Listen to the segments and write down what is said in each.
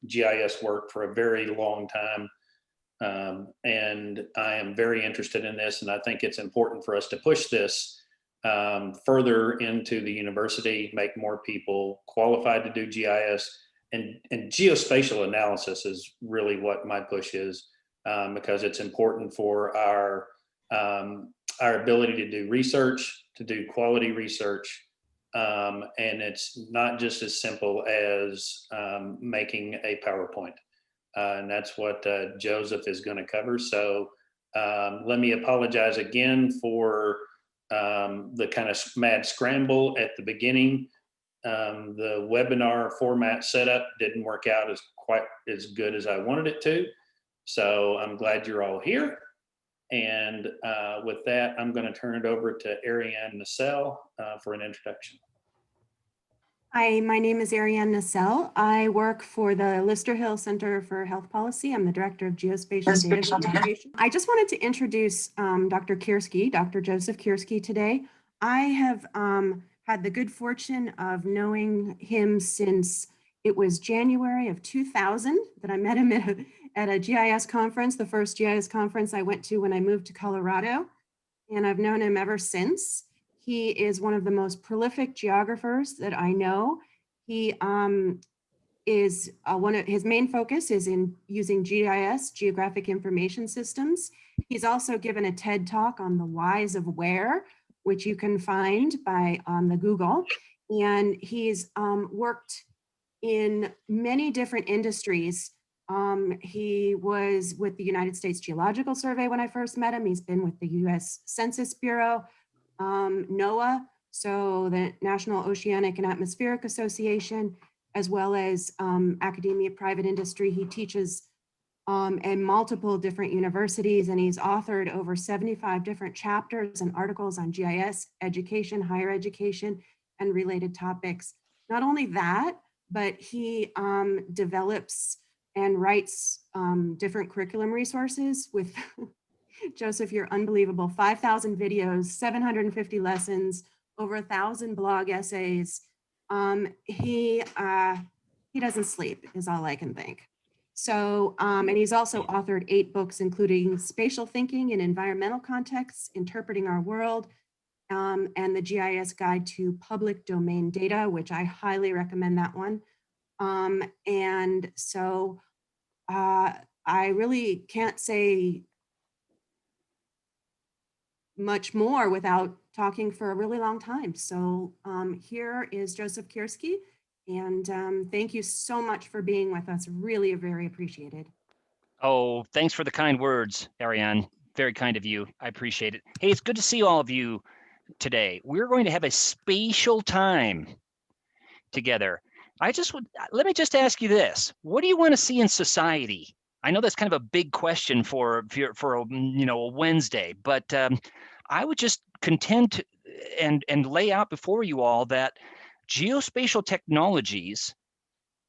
GIS work for a very long time. And I am very interested in this, and I think it's important for us to push this further into the university, make more people qualified to do GIS, and geospatial analysis is really what my push is, because it's important for our ability to do research, to do quality research, and it's not just as simple as making a PowerPoint. And that's what Joseph is going to cover. So let me apologize again for the kind of mad scramble at the beginning. The webinar format setup didn't work out as quite as good as I wanted it to. So I'm glad you're all here. And with that, I'm going to turn it over to Ariane Nassel for an introduction. Hi, my name is Ariane Nassel. I work for the Lister Hill Center for Health Policy. I'm the Director of Geospatial Data Integration. I just wanted to introduce Dr. Kirsky, Dr. Joseph Kirsky today. I have had the good fortune of knowing him since it was January of 2000 that I met him at a GIS conference, the first GIS conference I went to when I moved to Colorado, and I've known him ever since. He is one of the most prolific geographers that I know. He is his main focus is in using GIS, Geographic Information Systems. He's also given a TED Talk on the whys of where, which you can find on the Google. And he's worked in many different industries. He was with the United States Geological Survey when I first met him. He's been with the US Census Bureau, NOAA, so the National Oceanic and Atmospheric Association, as well as academia, private industry. He teaches in multiple different universities, and he's authored over 75 different chapters and articles on GIS, education, higher education, and related topics. Not only that, but he develops and writes different curriculum resources with Joseph, you're unbelievable. 5,000 videos, 750 lessons, over 1,000 blog essays. He doesn't sleep is all I can think. So, and he's also authored 8 books, including Spatial Thinking in Environmental Contexts, Interpreting Our World, and the GIS Guide to Public Domain Data, which I highly recommend that one. And so I really can't say much more without talking for a really long time. So here is Joseph Kirsky, and thank you so much for being with us. Really very appreciated. Oh, thanks for the kind words, Ariane. Very kind of you. I appreciate it. Hey, it's good to see all of you today. We're going to have a spatial time together. Let me just ask you this. What do you want to see in society? I know that's kind of a big question for a Wednesday, but I would just contend and lay out before you all that geospatial technologies,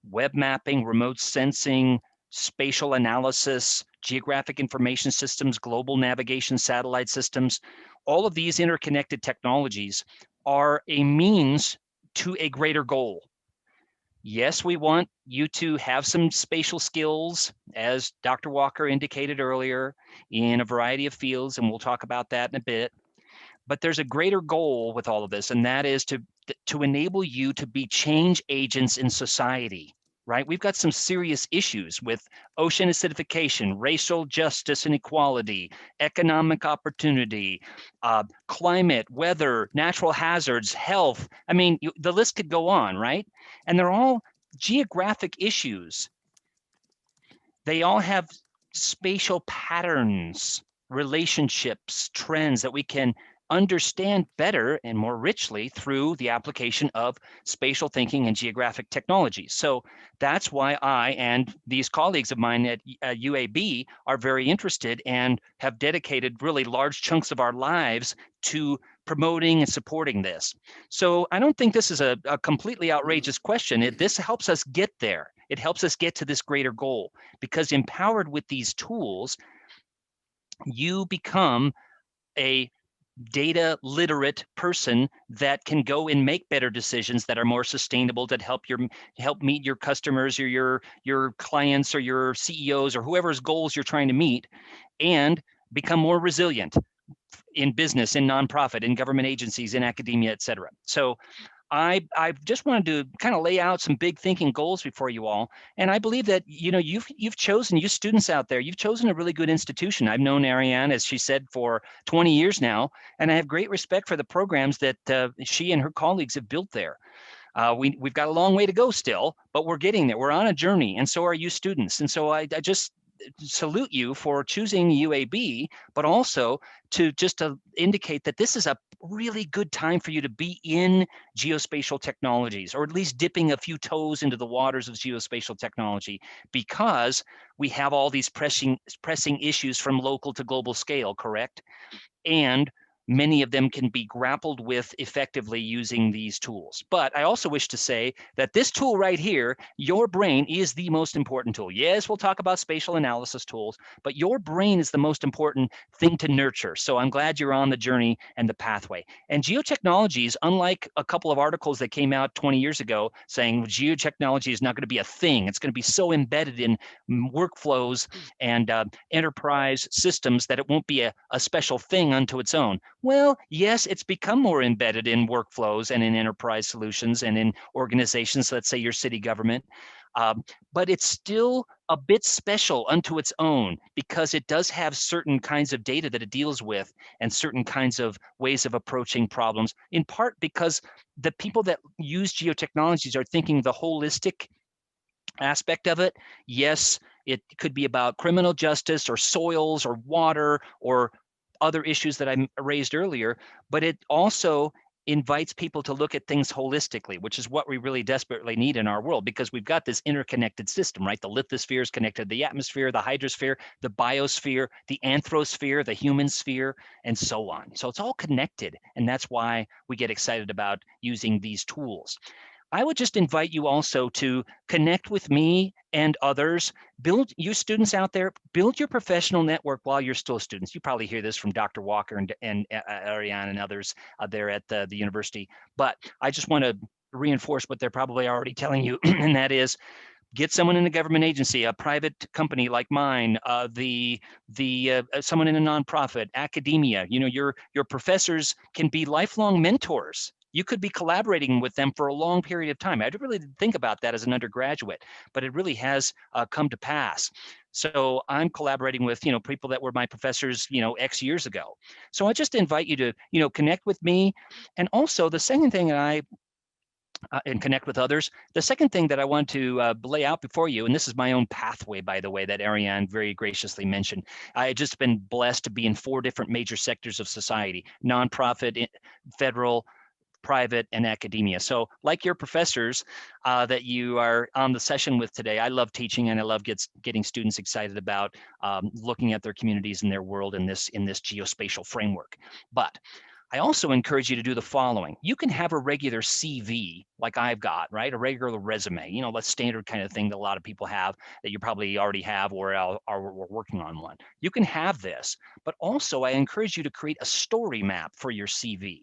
web mapping, remote sensing, spatial analysis, geographic information systems, global navigation satellite systems, all of these interconnected technologies are a means to a greater goal. Yes, we want you to have some spatial skills, as Dr. Walker indicated earlier, in a variety of fields, and we'll talk about that in a bit. But there's a greater goal with all of this, and that is to enable you to be change agents in society, right? We've got some serious issues with ocean acidification, racial justice and equality, economic opportunity, climate, weather, natural hazards, health. I mean, the list could go on, right? And they're all geographic issues. They all have spatial patterns, relationships, trends that we can understand better and more richly through the application of spatial thinking and geographic technology. So that's why I and these colleagues of mine at UAB are very interested and have dedicated really large chunks of our lives to promoting and supporting this. So I don't think this is a completely outrageous question. This helps us get there. It helps us get to this greater goal, because empowered with these tools, you become a data literate person that can go and make better decisions that are more sustainable, that help meet your customers or your clients or your CEOs or whoever's goals you're trying to meet, and become more resilient in business, in nonprofit, in government agencies, in academia, et cetera. So I just wanted to kind of lay out some big thinking goals before you all. And I believe that, you've chosen, you students out there, you've chosen a really good institution. I've known Ariane, as she said, for 20 years now, and I have great respect for the programs that she and her colleagues have built there. We've got a long way to go still, but we're getting there. We're on a journey, and so are you students. And so I just salute you for choosing UAB, but also to indicate that this is a really good time for you to be in geospatial technologies, or at least dipping a few toes into the waters of geospatial technology, because we have all these pressing issues from local to global scale, correct? And many of them can be grappled with effectively using these tools. But I also wish to say that this tool right here, your brain, is the most important tool. Yes, we'll talk about spatial analysis tools, but your brain is the most important thing to nurture. So I'm glad you're on the journey and the pathway. And geotechnologies, unlike a couple of articles that came out 20 years ago saying geotechnology is not going to be a thing, it's going to be so embedded in workflows and enterprise systems that it won't be a special thing unto its own. Well, yes, it's become more embedded in workflows and in enterprise solutions and in organizations, let's say your city government, but it's still a bit special unto its own, because it does have certain kinds of data that it deals with and certain kinds of ways of approaching problems, in part because the people that use geotechnologies are thinking the holistic aspect of it. Yes, it could be about criminal justice or soils or water or other issues that I raised earlier, but it also invites people to look at things holistically, which is what we really desperately need in our world, because we've got this interconnected system, right? The lithosphere is connected to the atmosphere, the hydrosphere, the biosphere, the anthrosphere, the human sphere, and so on. So it's all connected, and that's why we get excited about using these tools. I would just invite you also to connect with me and others. Build, you students out there, build your professional network while you're still students. You probably hear this from Dr. Walker and Ariane and others there at the university. But I just want to reinforce what they're probably already telling you, and that is, get someone in a government agency, a private company like mine, someone in a nonprofit, academia. Your professors can be lifelong mentors. You could be collaborating with them for a long period of time. I really didn't think about that as an undergraduate, but it really has come to pass. So I'm collaborating with, people that were my professors, X years ago. So I just invite you to, connect with me. And also the second thing that and connect with others. The second thing that I want to lay out before you, and this is my own pathway, by the way, that Ariane very graciously mentioned. I just been blessed to be in 4 different major sectors of society: nonprofit, federal, private, and academia. So like your professors that you are on the session with today, I love teaching, and I love getting students excited about looking at their communities and their world in this geospatial framework. But I also encourage you to do the following. You can have a regular CV like I've got, right? A regular resume, that standard kind of thing that a lot of people have, that you probably already have or are working on one. You can have this, but also I encourage you to create a story map for your CV.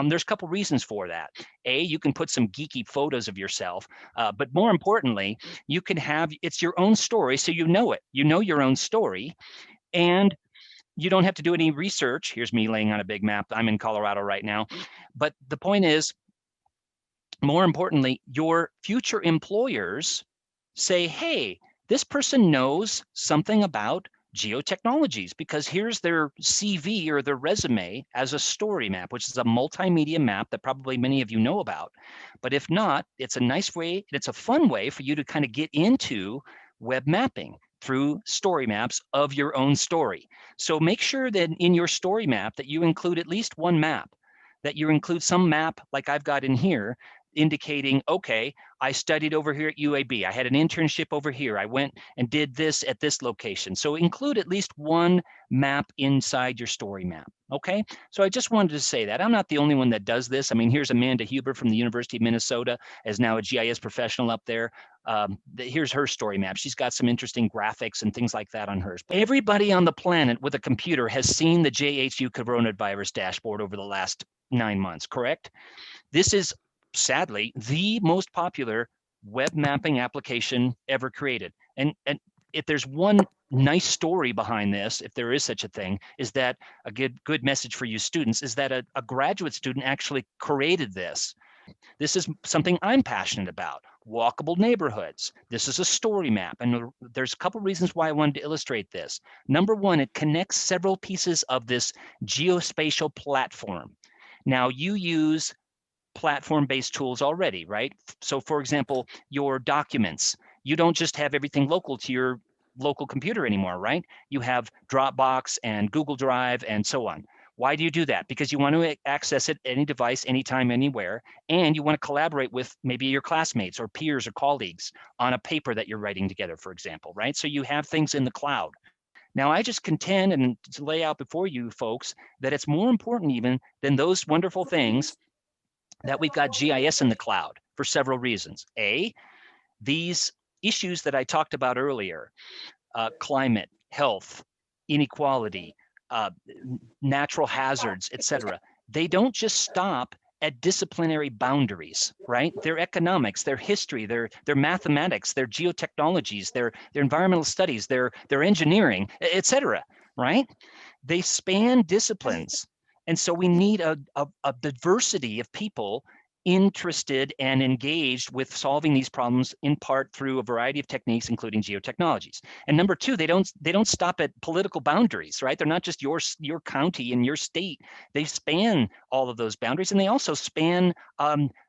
There's a couple reasons for that. You can put some geeky photos of yourself, but more importantly, it's your own story, so you know it. You know your own story, and you don't have to do any research. Here's me laying on a big map. I'm in Colorado right now. But the point is, more importantly, your future employers say, hey, this person knows something about geotechnologies, because here's their CV or their resume as a story map, which is a multimedia map that probably many of you know about. But if not, it's a nice way, it's a fun way for you to kind of get into web mapping through story maps of your own story. So make sure that in your story map that you include at least one map, that you include some map like I've got in here indicating, okay, I studied over here at UAB. I had an internship over here. I went and did this at this location. So include at least one map inside your story map. Okay, so I just wanted to say that. I'm not the only one that does this. I mean, here's Amanda Huber from the University of Minnesota, as now a GIS professional up there. Here's her story map. She's got some interesting graphics and things like that on hers. Everybody on the planet with a computer has seen the JHU coronavirus dashboard over the last 9 months, correct? This is sadly the most popular web mapping application ever created. And if there's one nice story behind this, if there is such a thing, is that a good message for you students is that a graduate student actually created this. This is something I'm passionate about. Walkable neighborhoods. This is a story map. And there's a couple reasons why I wanted to illustrate this. Number one, it connects several pieces of this geospatial platform. Now you use platform-based tools already, right? So for example, your documents, you don't just have everything local to your local computer anymore, right? You have Dropbox and Google Drive and so on. Why do you do that? Because you want to access it any device, anytime, anywhere, and you want to collaborate with maybe your classmates or peers or colleagues on a paper that you're writing together, for example, right? So you have things in the cloud. Now, I just contend and to lay out before you folks that it's more important even than those wonderful things that we've got GIS in the cloud for several reasons. A, these issues that I talked about earlier, climate, health, inequality, natural hazards, etc. They don't just stop at disciplinary boundaries, right? Their economics, their history, their mathematics, their geotechnologies, their environmental studies, their engineering, etc. Right? They span disciplines. And so we need a diversity of people interested and engaged with solving these problems in part through a variety of techniques, including geotechnologies. And number two, they don't stop at political boundaries, right? They're not just your county and your state. They span all of those boundaries, and they also span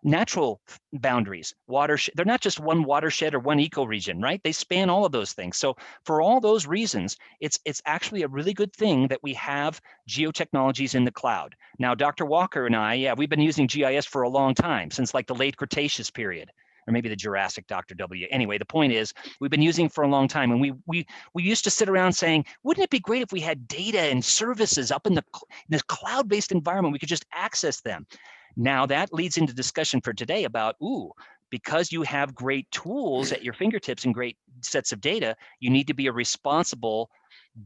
natural boundaries, watershed. They're not just one watershed or one ecoregion, right? They span all of those things. So for all those reasons, it's actually a really good thing that we have geotechnologies in the cloud. Now, Dr. Walker and I, we've been using GIS for a long time, since like the late Cretaceous period, or maybe the Jurassic, Dr. W. Anyway, the point is, we've been using it for a long time, and we used to sit around saying, wouldn't it be great if we had data and services up in this cloud-based environment, we could just access them. Now that leads into discussion for today about, because you have great tools at your fingertips and great sets of data, you need to be a responsible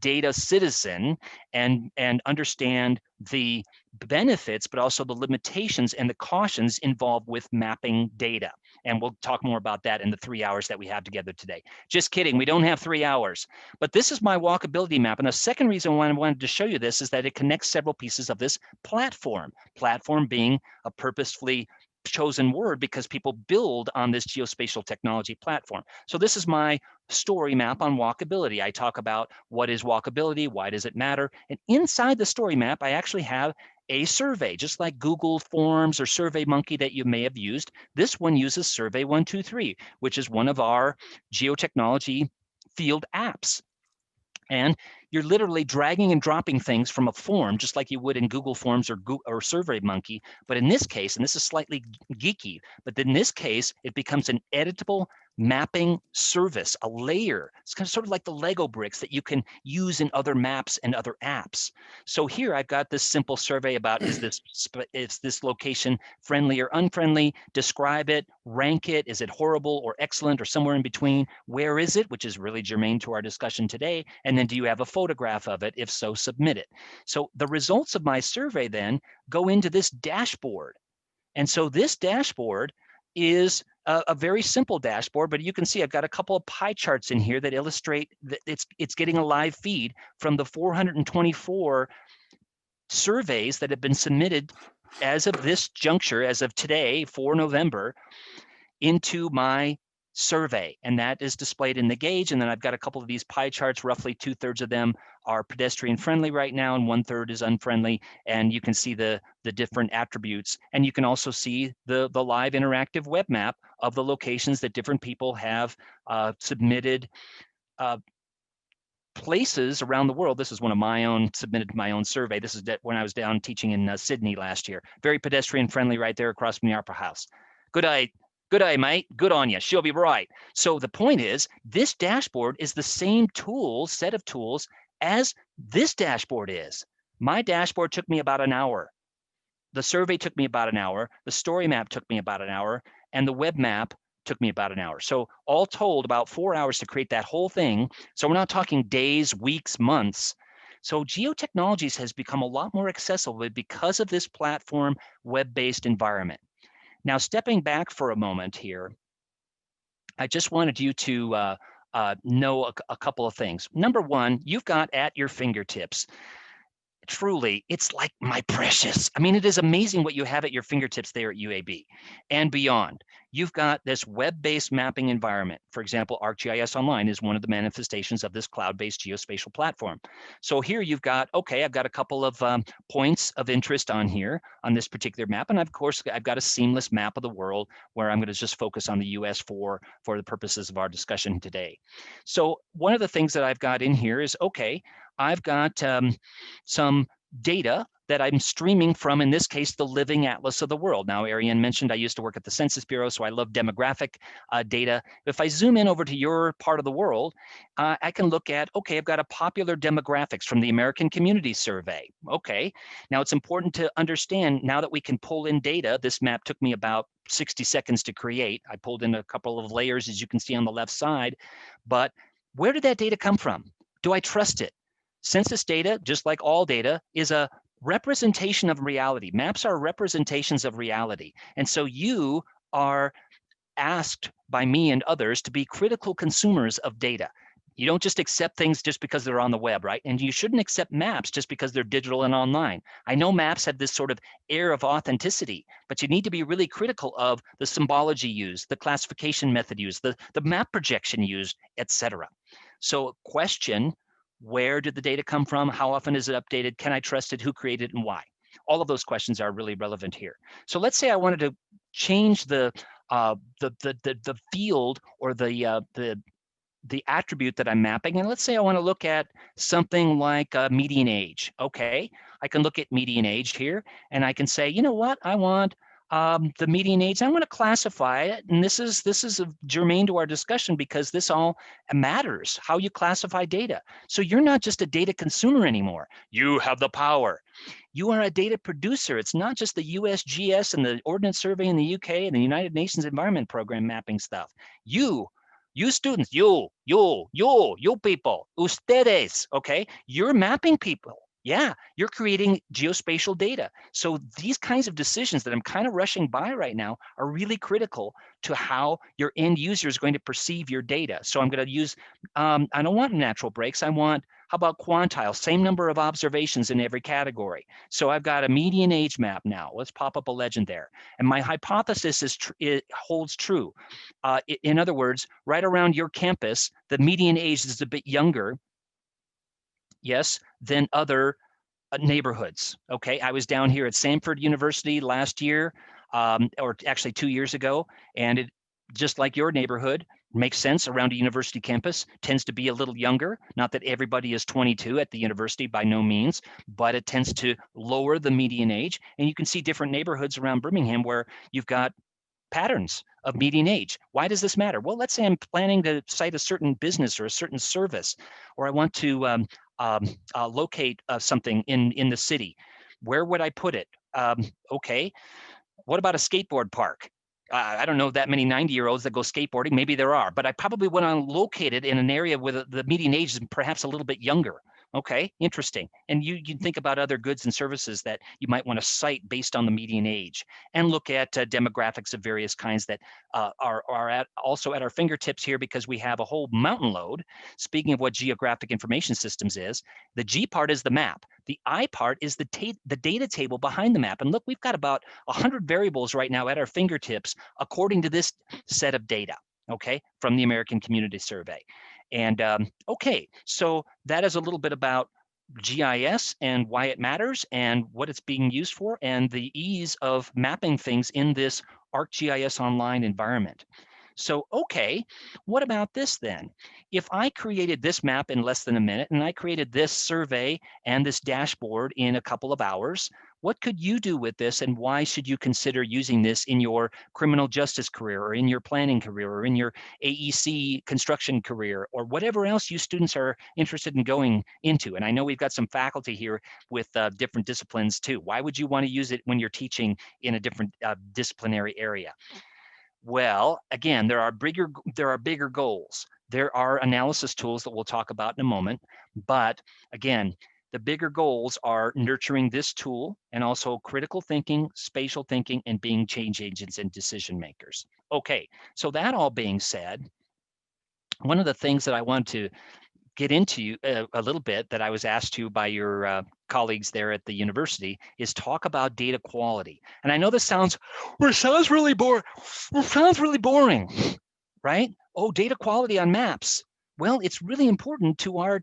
data citizen and understand the benefits, but also the limitations and the cautions involved with mapping data. And we'll talk more about that in the 3 hours that we have together today. Just kidding, we don't have 3 hours. But this is my walkability map. And the second reason why I wanted to show you this is that it connects several pieces of this platform. Platform being a purposefully chosen word because people build on this geospatial technology platform. So this is my story map on walkability. I talk about what is walkability, why does it matter? And inside the story map, I actually have a survey, just like Google Forms or SurveyMonkey that you may have used. This one uses Survey 123, which is one of our geotechnology field apps. And you're literally dragging and dropping things from a form, just like you would in Google Forms or SurveyMonkey. But in this case, and this is slightly geeky, but in this case, it becomes an editable mapping service, a layer. It's kind of sort of like the Lego bricks that you can use in other maps and other apps. So here I've got this simple survey about, is this location friendly or unfriendly? Describe it, rank it. Is it horrible or excellent or somewhere in between? Where is it? Which is really germane to our discussion today. And then do you have a photograph of it? If so, submit it. So the results of my survey then go into this dashboard. And so this dashboard is a very simple dashboard, but you can see I've got a couple of pie charts in here that illustrate that it's getting a live feed from the 424 surveys that have been submitted as of this juncture, as of today, 4 November, into my survey, and that is displayed in the gauge. And then I've got a couple of these pie charts. Roughly 2/3 of them are pedestrian friendly right now, and 1/3 is unfriendly. And you can see the different attributes, and you can also see the live interactive web map of the locations that different people have submitted places around the world. This is one of my own, submitted my own survey. This is when I was down teaching in Sydney last year. Very pedestrian friendly right there across from the Opera House. Good eye, mate. Good on you. She'll be right. So the point is, this dashboard is the same set of tools as this dashboard is. My dashboard took me about an hour. The survey took me about an hour. The story map took me about an hour. And the web map took me about an hour. So all told, about 4 hours to create that whole thing. So we're not talking days, weeks, months. So geotechnologies has become a lot more accessible because of this platform, web-based environment. Now, stepping back for a moment here, I just wanted you to know a couple of things. Number one, you've got at your fingertips, truly, it's like my precious. I mean, it is amazing what you have at your fingertips there at UAB and beyond. You've got this web-based mapping environment. For example, ArcGIS Online is one of the manifestations of this cloud-based geospatial platform. So here you've got, okay, I've got a couple of points of interest on here on this particular map. And of course, I've got a seamless map of the world where I'm going to just focus on the US for the purposes of our discussion today. So one of the things that I've got in here is, okay, I've got some data that I'm streaming from, in this case, the Living Atlas of the World. Now, Ariane mentioned I used to work at the Census Bureau, so I love demographic data. If I zoom in over to your part of the world, I can look at, okay, I've got a popular demographics from the American Community Survey. Okay, now it's important to understand, now that we can pull in data, this map took me about 60 seconds to create. I pulled in a couple of layers, as you can see on the left side, but where did that data come from? Do I trust it? Census data, just like all data, is a representation of reality. Maps are representations of reality. And so you are asked by me and others to be critical consumers of data. You don't just accept things just because they're on the web, right? And you shouldn't accept maps just because they're digital and online. I know maps have this sort of air of authenticity, but you need to be really critical of the symbology used, the classification method used, the map projection used, etc. So question, where did the data come from? How often is it updated? Can I trust it? Who created it and why? All of those questions are really relevant here. So let's say I wanted to change the field or the attribute that I'm mapping. And let's say I want to look at something like median age. Okay, I can look at median age here and I can say, you know what, I want the median age. I want to classify it. And this is germane to our discussion because this all matters, how you classify data. So you're not just a data consumer anymore. You have the power. You are a data producer. It's not just the USGS and the Ordnance Survey in the UK and the United Nations Environment Program mapping stuff. You students, you people, ustedes, okay? You're mapping people. Yeah, you're creating geospatial data. So these kinds of decisions that I'm kind of rushing by right now are really critical to how your end user is going to perceive your data. So I'm going to use, I don't want natural breaks. I want, how about quantile? Same number of observations in every category. So I've got a median age map now. Let's pop up a legend there. And my hypothesis is it holds true. In other words, right around your campus, the median age is a bit younger, yes, than other neighborhoods. Okay, I was down here at Samford University last year, or actually 2 years ago, and it, just like your neighborhood, makes sense around a university campus, tends to be a little younger. Not that everybody is 22 at the university, by no means, but it tends to lower the median age. And you can see different neighborhoods around Birmingham where you've got patterns of median age. Why does this matter? Well, let's say I'm planning to cite a certain business or a certain service, or I want to locate something in the city. Where would I put it? Okay, what about a skateboard park? I don't know that many 90-year-olds that go skateboarding. Maybe there are, but I probably want to locate it in an area where the median age is perhaps a little bit younger. Okay, interesting. And you can think about other goods and services that you might want to cite based on the median age, and look at demographics of various kinds that are also at our fingertips here, because we have a whole mountain load. Speaking of what geographic information systems is, the G part is the map. The I part is the data table behind the map. And look, we've got about 100 variables right now at our fingertips according to this set of data, okay, from the American Community Survey. And okay, so that is a little bit about GIS and why it matters and what it's being used for, and the ease of mapping things in this ArcGIS Online environment. So, okay, what about this then? If I created this map in less than a minute, and I created this survey and this dashboard in a couple of hours, What could you do with this, and why should you consider using this in your criminal justice career, or in your planning career, or in your AEC construction career, or whatever else you students are interested in going into? And I know we've got some faculty here with different disciplines too. Why would you want to use it when you're teaching in a different disciplinary area? Well, again, there are bigger goals. There are analysis tools that we'll talk about in a moment, but again, the bigger goals are nurturing this tool and also critical thinking, spatial thinking, and being change agents and decision makers. Okay, so that all being said, one of the things that I want to get into a little bit that I was asked to by your colleagues there at the university is talk about data quality. And I know this sounds really boring. It sounds really boring, right? Oh, data quality on maps. Well, it's really important to our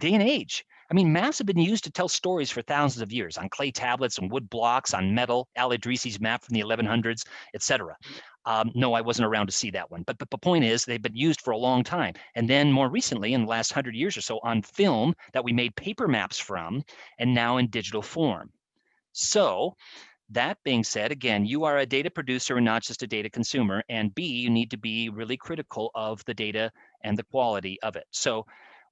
day and age. I mean, maps have been used to tell stories for thousands of years on clay tablets and wood blocks, on metal, Al-Idrisi's map from the 1100s, etc. No, I wasn't around to see that one. But the point is, they've been used for a long time. And then more recently, in the last 100 years or so, on film that we made paper maps from, and now in digital form. So that being said, again, you are a data producer and not just a data consumer. And B, you need to be really critical of the data and the quality of it. So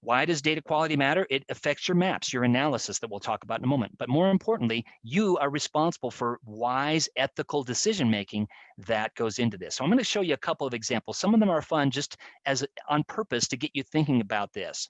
why does data quality matter? It affects your maps, your analysis that we'll talk about in a moment. But more importantly, you are responsible for wise, ethical decision-making that goes into this. So I'm going to show you a couple of examples. Some of them are fun just as on purpose to get you thinking about this.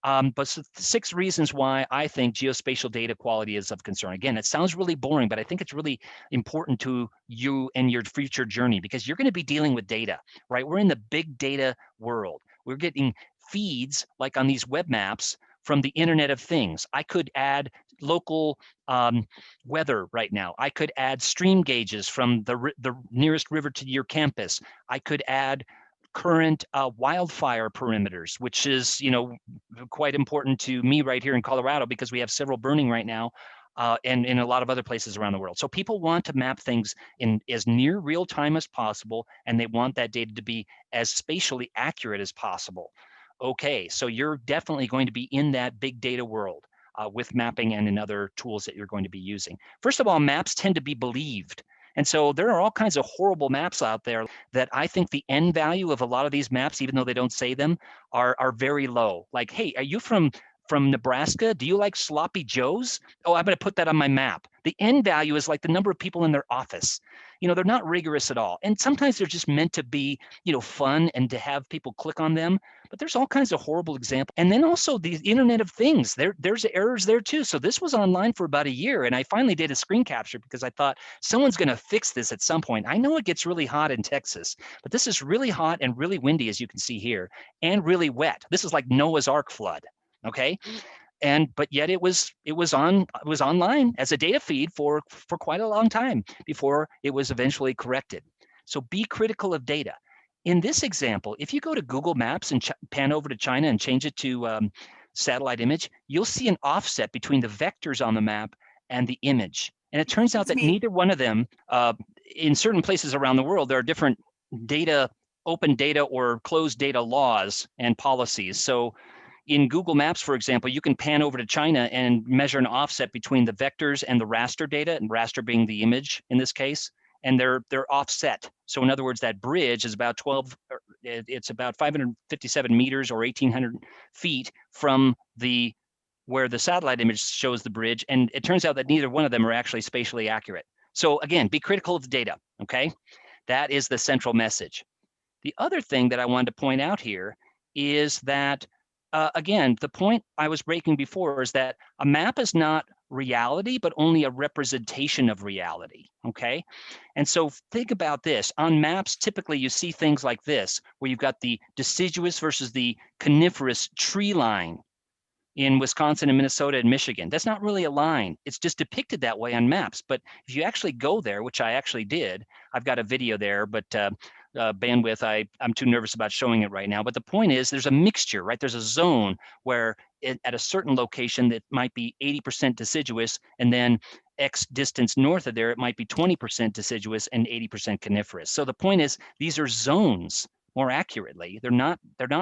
But 6 reasons why I think geospatial data quality is of concern. Again, it sounds really boring, but I think it's really important to you and your future journey because you're going to be dealing with data, right? We're in the big data world. We're getting feeds like on these web maps from the Internet of Things. I could add local weather right now. I could add stream gauges from the nearest river to your campus. I could add current wildfire perimeters, which is, quite important to me right here in Colorado because we have several burning right now and in a lot of other places around the world. So people want to map things in as near real time as possible, and they want that data to be as spatially accurate as possible. Okay, so you're definitely going to be in that big data world with mapping and in other tools that you're going to be using. First of all, maps tend to be believed. And so there are all kinds of horrible maps out there that I think the end value of a lot of these maps, even though they don't say them, are very low. Like, hey, are you from Nebraska? Do you like sloppy joes? Oh, I'm going to put that on my map. The end value is like the number of people in their office. They're not rigorous at all. And sometimes they're just meant to be, fun and to have people click on them. But there's all kinds of horrible examples. And then also the Internet of Things, there's errors there too. So this was online for about a year. And I finally did a screen capture because I thought someone's going to fix this at some point. I know it gets really hot in Texas, but this is really hot and really windy, as you can see here, and really wet. This is like Noah's Ark flood. Okay. But yet it was online as a data feed for quite a long time before it was eventually corrected. So be critical of data. In this example, if you go to Google Maps and pan over to China and change it to satellite image, you'll see an offset between the vectors on the map and the image. And it turns out that neither one of them, in certain places around the world, there are different data, open data or closed data laws and policies. So in Google Maps, for example, you can pan over to China and measure an offset between the vectors and the raster data, and raster being the image in this case, and they're offset. So in other words, that bridge is about it's about 557 meters or 1,800 feet from where the satellite image shows the bridge, and it turns out that neither one of them are actually spatially accurate. So again, be critical of the data, okay? That is the central message. The other thing that I wanted to point out here is that again, the point I was breaking before is that a map is not reality, but only a representation of reality, okay? And so think about this. On maps, typically you see things like this, where you've got the deciduous versus the coniferous tree line in Wisconsin and Minnesota and Michigan. That's not really a line. It's just depicted that way on maps. But if you actually go there, which I actually did, I've got a video there, but bandwidth, I'm too nervous about showing it right now. But the point is there's a mixture, right? There's a zone where at a certain location that might be 80% deciduous, and then X distance north of there, it might be 20% deciduous and 80% coniferous. So the point is these are zones more accurately. They're not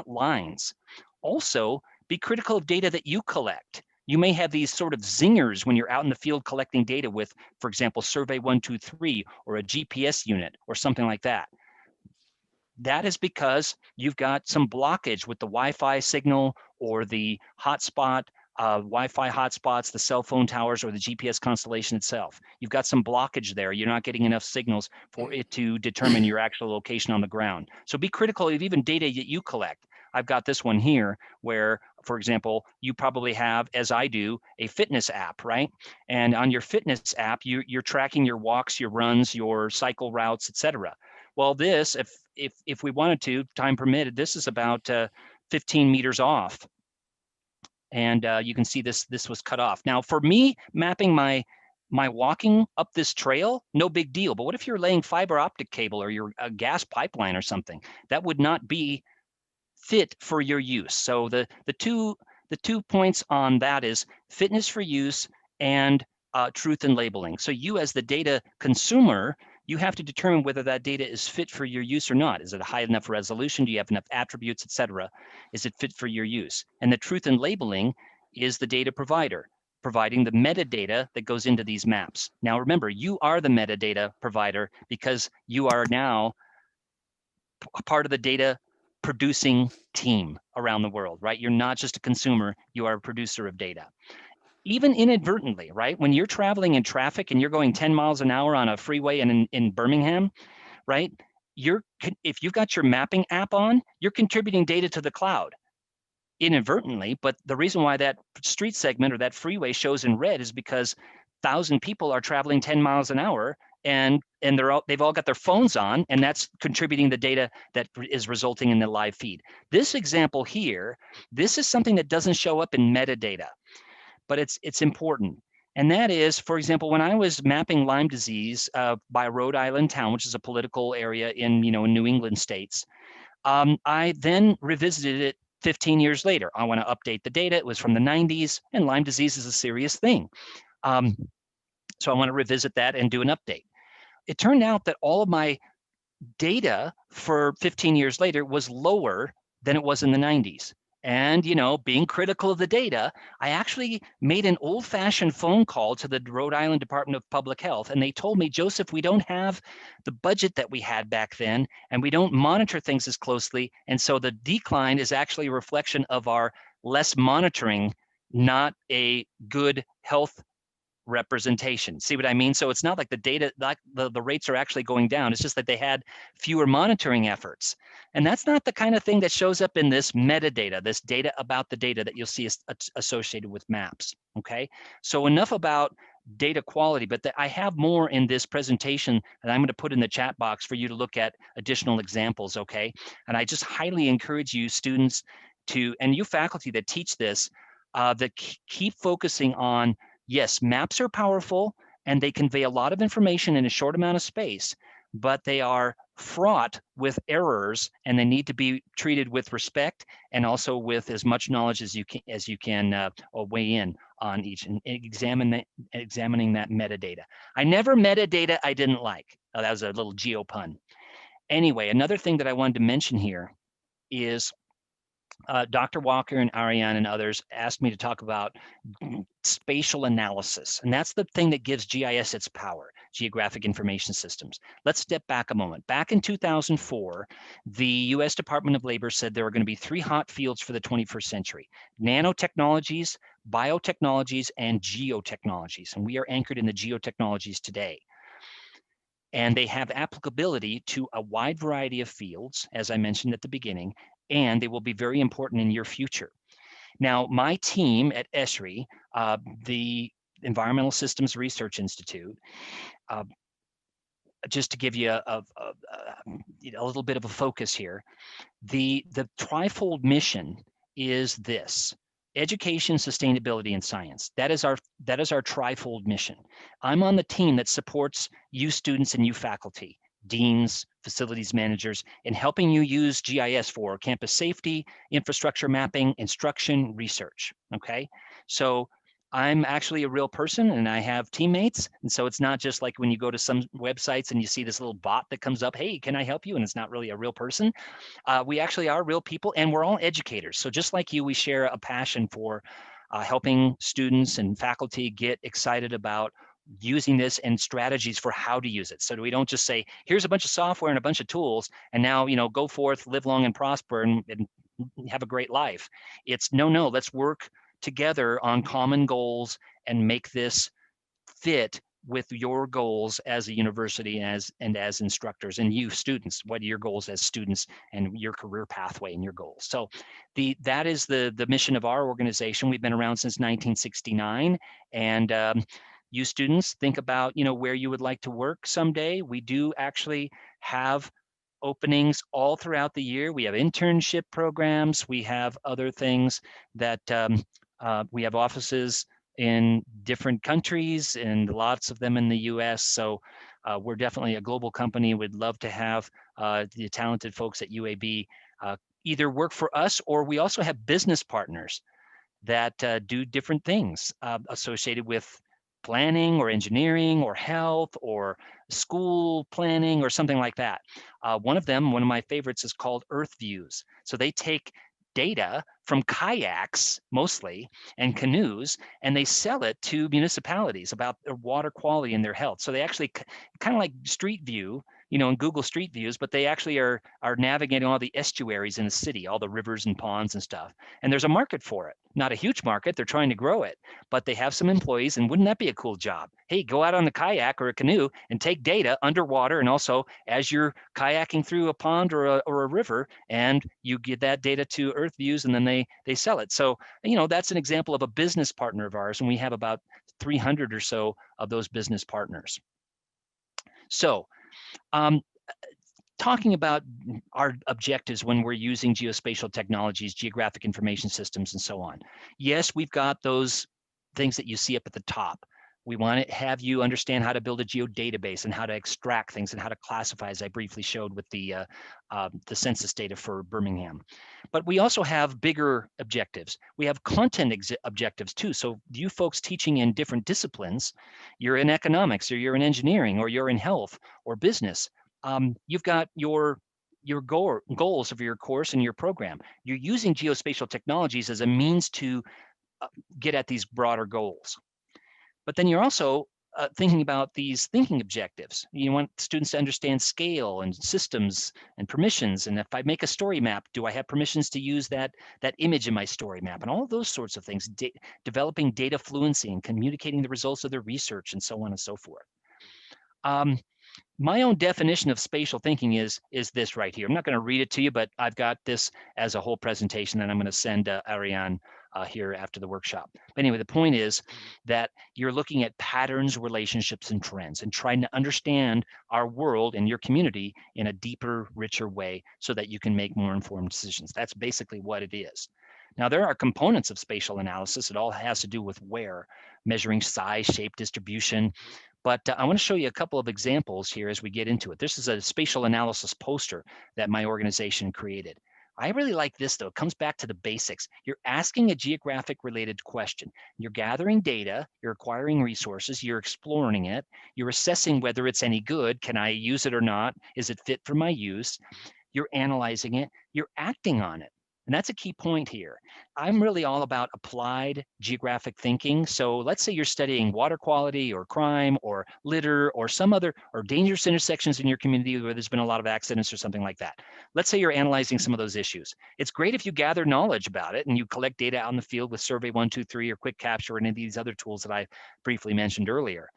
lines. Also, be critical of data that you collect. You may have these sort of zingers when you're out in the field collecting data with, for example, Survey 123 or a GPS unit or something like that. That is because you've got some blockage with the Wi-Fi signal or the hotspot, Wi-Fi hotspots, the cell phone towers, or the GPS constellation itself. You've got some blockage there. You're not getting enough signals for it to determine your actual location on the ground. So be critical of even data that you collect. I've got this one here where, for example, you probably have, as I do, a fitness app, right? And on your fitness app, you're tracking your walks, your runs, your cycle routes, etc. Well, this, if we wanted to, time permitted, this is about 15 meters off. And you can see this was cut off. Now, for me, mapping my walking up this trail, no big deal. But what if you're laying fiber optic cable or your gas pipeline or something? That would not be fit for your use. So the two points on that is fitness for use and truth in labeling. So you, as the data consumer, you have to determine whether that data is fit for your use or not. Is it a high enough resolution? Do you have enough attributes, etc.? Is it fit for your use? And the truth in labeling is the data provider, providing the metadata that goes into these maps. Now, remember, you are the metadata provider because you are now a part of the data producing team around the world, right? You're not just a consumer, you are a producer of data. Even inadvertently, right? When you're traveling in traffic and you're going 10 miles an hour on a freeway in Birmingham, right? If you've got your mapping app on, you're contributing data to the cloud inadvertently. But the reason why that street segment or that freeway shows in red is because 1,000 people are traveling 10 miles an hour and they've all got their phones on, and that's contributing the data that is resulting in the live feed. This example here, this is something that doesn't show up in metadata, but it's important. And that is, for example, when I was mapping Lyme disease by Rhode Island town, which is a political area in New England states, I then revisited it 15 years later. I want to update the data. It was from the 90s, and Lyme disease is a serious thing. So I want to revisit that and do an update. It turned out that all of my data for 15 years later was lower than it was in the 90s. And, being critical of the data, I actually made an old-fashioned phone call to the Rhode Island Department of Public Health. And they told me, Joseph, we don't have the budget that we had back then, and we don't monitor things as closely. And so the decline is actually a reflection of our less monitoring, not a good health representation. See what I mean? So it's not like the data, like the rates are actually going down. It's just that they had fewer monitoring efforts. And that's not the kind of thing that shows up in this metadata, this data about the data that you'll see is associated with maps. Okay. So enough about data quality, but I have more in this presentation that I'm going to put in the chat box for you to look at additional examples. Okay. And I just highly encourage you students to, and you faculty that teach this, that keep focusing on, yes, maps are powerful and they convey a lot of information in a short amount of space, but they are fraught with errors and they need to be treated with respect and also with as much knowledge as you can weigh in on each and examining that metadata. I never metadata I didn't like. Oh, that was a little geo pun. Anyway, another thing that I wanted to mention here is Dr. Walker and Ariane and others asked me to talk about spatial analysis. And that's the thing that gives GIS its power, geographic information systems. Let's step back a moment. Back in 2004, the US Department of Labor said there are going to be 3 hot fields for the 21st century: nanotechnologies, biotechnologies, and geotechnologies. And we are anchored in the geotechnologies today. And they have applicability to a wide variety of fields, as I mentioned at the beginning, and they will be very important in your future. Now, my team at ESRI, the Environmental Systems Research Institute, just to give you a little bit of a focus here, the trifold mission is this: education, sustainability, and science. That is our trifold mission. I'm on the team that supports you students and you faculty, deans, facilities managers, in helping you use GIS for campus safety, infrastructure mapping, instruction, research. Okay, so I'm actually a real person and I have teammates. And so it's not just like when you go to some websites and you see this little bot that comes up, hey, can I help you? And it's not really a real person. We actually are real people and we're all educators. So just like you, we share a passion for helping students and faculty get excited about using this and strategies for how to use it. So we don't just say, here's a bunch of software and a bunch of tools, and now, go forth, live long and prosper and have a great life. It's no, let's work together on common goals and make this fit with your goals as a university and as instructors, and you students, what are your goals as students and your career pathway and your goals. So that is the mission of our organization. We've been around since 1969, and you students, think about where you would like to work someday. We do actually have openings all throughout the year. We have internship programs. We have other things that we have offices in different countries and lots of them in the US. So we're definitely a global company. We'd love to have the talented folks at UAB either work for us, or we also have business partners that do different things associated with planning or engineering or health or school planning or something like that. One of my favorites is called Earth Views. So they take data from kayaks mostly and canoes, and they sell it to municipalities about their water quality and their health. So they actually kind of like Street View, in Google Street Views, but they actually are navigating all the estuaries in the city, all the rivers and ponds and stuff. And there's a market for it. Not a huge market. They're trying to grow it, but they have some employees, and wouldn't that be a cool job? Hey, go out on the kayak or a canoe and take data underwater, and also as you're kayaking through a pond or a river, and you give that data to Earth Views, and then they sell it. So, that's an example of a business partner of ours, and we have about 300 or so of those business partners. So, talking about our objectives when we're using geospatial technologies, geographic information systems, and so on. Yes, we've got those things that you see up at the top. We want to have you understand how to build a geodatabase and how to extract things and how to classify, as I briefly showed with the census data for Birmingham. But we also have bigger objectives. We have content objectives too. So you folks teaching in different disciplines, you're in economics, or you're in engineering, or you're in health or business. You've got your goals of your course and your program. You're using geospatial technologies as a means to get at these broader goals. But then you're also thinking about these thinking objectives. You want students to understand scale and systems and permissions. And if I make a story map, do I have permissions to use that image in my story map? And all of those sorts of things, developing data fluency and communicating the results of their research, and so on and so forth. My own definition of spatial thinking is this right here. I'm not going to read it to you, but I've got this as a whole presentation, and I'm going to send Ariane here after the workshop. But anyway, the point is that you're looking at patterns, relationships, and trends, and trying to understand our world and your community in a deeper, richer way so that you can make more informed decisions. That's basically what it is. Now, there are components of spatial analysis. It all has to do with where, measuring size, shape, distribution. But I want to show you a couple of examples here as we get into it. This is a spatial analysis poster that my organization created. I really like this, though. It comes back to the basics. You're asking a geographic related question. You're gathering data, you're acquiring resources, you're exploring it, you're assessing whether it's any good. Can I use it or not? Is it fit for my use? You're analyzing it, you're acting on it. And that's a key point here. I'm really all about applied geographic thinking. So let's say you're studying water quality or crime or litter or some other, or dangerous intersections in your community where there's been a lot of accidents or something like that. Let's say you're analyzing some of those issues. It's great if you gather knowledge about it and you collect data out in the field with Survey 123 or Quick Capture or any of these other tools that I briefly mentioned earlier.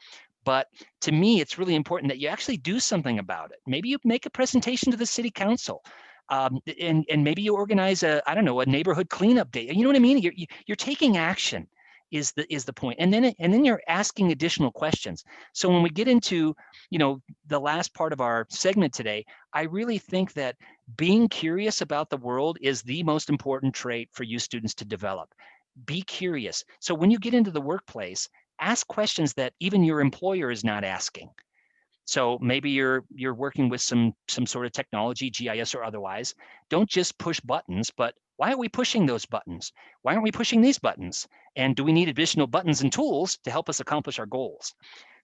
But to me, it's really important that you actually do something about it. Maybe you make a presentation to the city council. And maybe you organize a neighborhood cleanup day. You know what I mean? You're taking action is the point. And then you're asking additional questions. So when we get into, the last part of our segment today, I really think that being curious about the world is the most important trait for you students to develop. Be curious. So when you get into the workplace, ask questions that even your employer is not asking. So maybe you're working with some sort of technology, GIS or otherwise. Don't just push buttons, but why are we pushing those buttons? Why aren't we pushing these buttons? And do we need additional buttons and tools to help us accomplish our goals?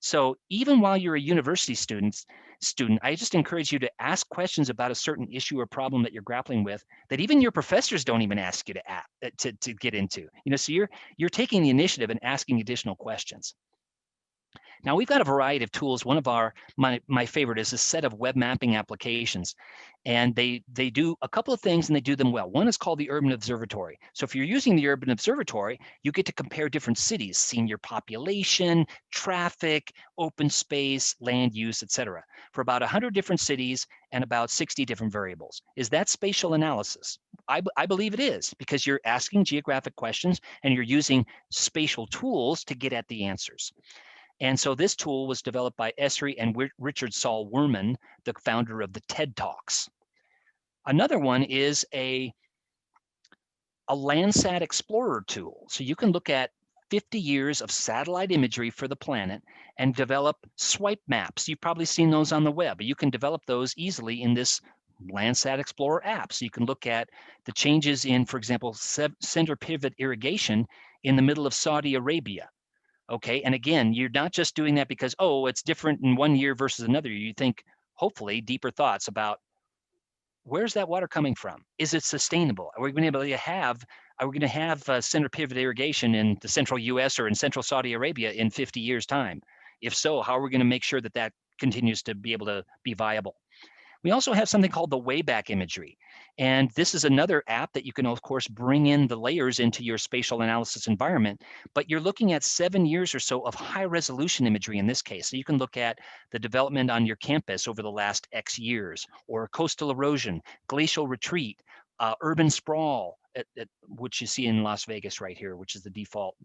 So even while you're a university student, I just encourage you to ask questions about a certain issue or problem that you're grappling with that even your professors don't even ask you to get into. So you're taking the initiative and asking additional questions. Now we've got a variety of tools. One of my favorite is a set of web mapping applications, and they do a couple of things and they do them well. One is called the Urban Observatory. So if you're using the Urban Observatory, you get to compare different cities, senior population, traffic, open space, land use, etc., for about 100 different cities and about 60 different variables. Is that spatial analysis? I believe it is, because you're asking geographic questions and you're using spatial tools to get at the answers. And so this tool was developed by Esri and Richard Saul Wurman, the founder of the TED Talks. Another one is a Landsat Explorer tool. So you can look at 50 years of satellite imagery for the planet and develop swipe maps. You've probably seen those on the web. You can develop those easily in this Landsat Explorer app. So you can look at the changes in, for example, center pivot irrigation in the middle of Saudi Arabia. Okay, and again, you're not just doing that because, oh, it's different in one year versus another. You think, hopefully, deeper thoughts about where's that water coming from? Is it sustainable? Are we going to have center pivot irrigation in the central US or in central Saudi Arabia in 50 years' time? If so, how are we going to make sure that that continues to be able to be viable? We also have something called the Wayback Imagery. And this is another app that you can, of course, bring in the layers into your spatial analysis environment. But you're looking at 7 years or so of high resolution imagery in this case. So you can look at the development on your campus over the last X years, or coastal erosion, glacial retreat, urban sprawl, which you see in Las Vegas right here, which is the default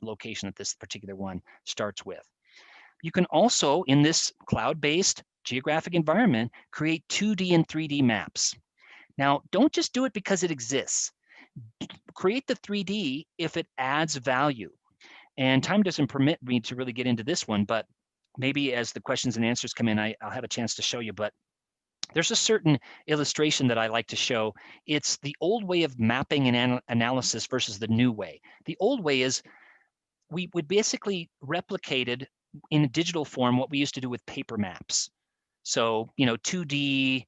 location that this particular one starts with. You can also, in this cloud-based geographic environment, create 2D and 3D maps. Now, don't just do it because it exists. Create the 3D if it adds value. And time doesn't permit me to really get into this one, but maybe as the questions and answers come in, I'll have a chance to show you. But there's a certain illustration that I like to show. It's the old way of mapping and analysis versus the new way. The old way is we would basically replicated in a digital form what we used to do with paper maps. So, 2D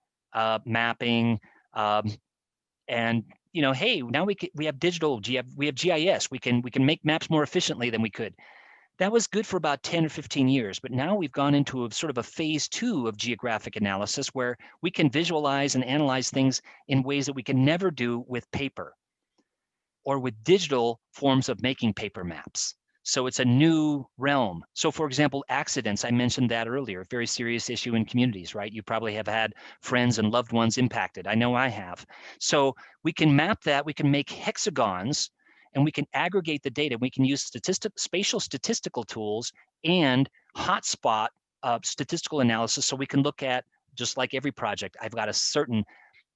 mapping, and hey, now we have digital, we have GIS. We can make maps more efficiently than we could. That was good for about 10 or 15 years, but now we've gone into a sort of a phase 2 of geographic analysis where we can visualize and analyze things in ways that we can never do with paper or with digital forms of making paper maps. So it's a new realm. So for example, accidents, I mentioned that earlier, a very serious issue in communities, right? You probably have had friends and loved ones impacted. I know I have. So we can map that, we can make hexagons, and we can aggregate the data. We can use spatial statistical tools and hotspot statistical analysis. So we can look at, just like every project, I've got a certain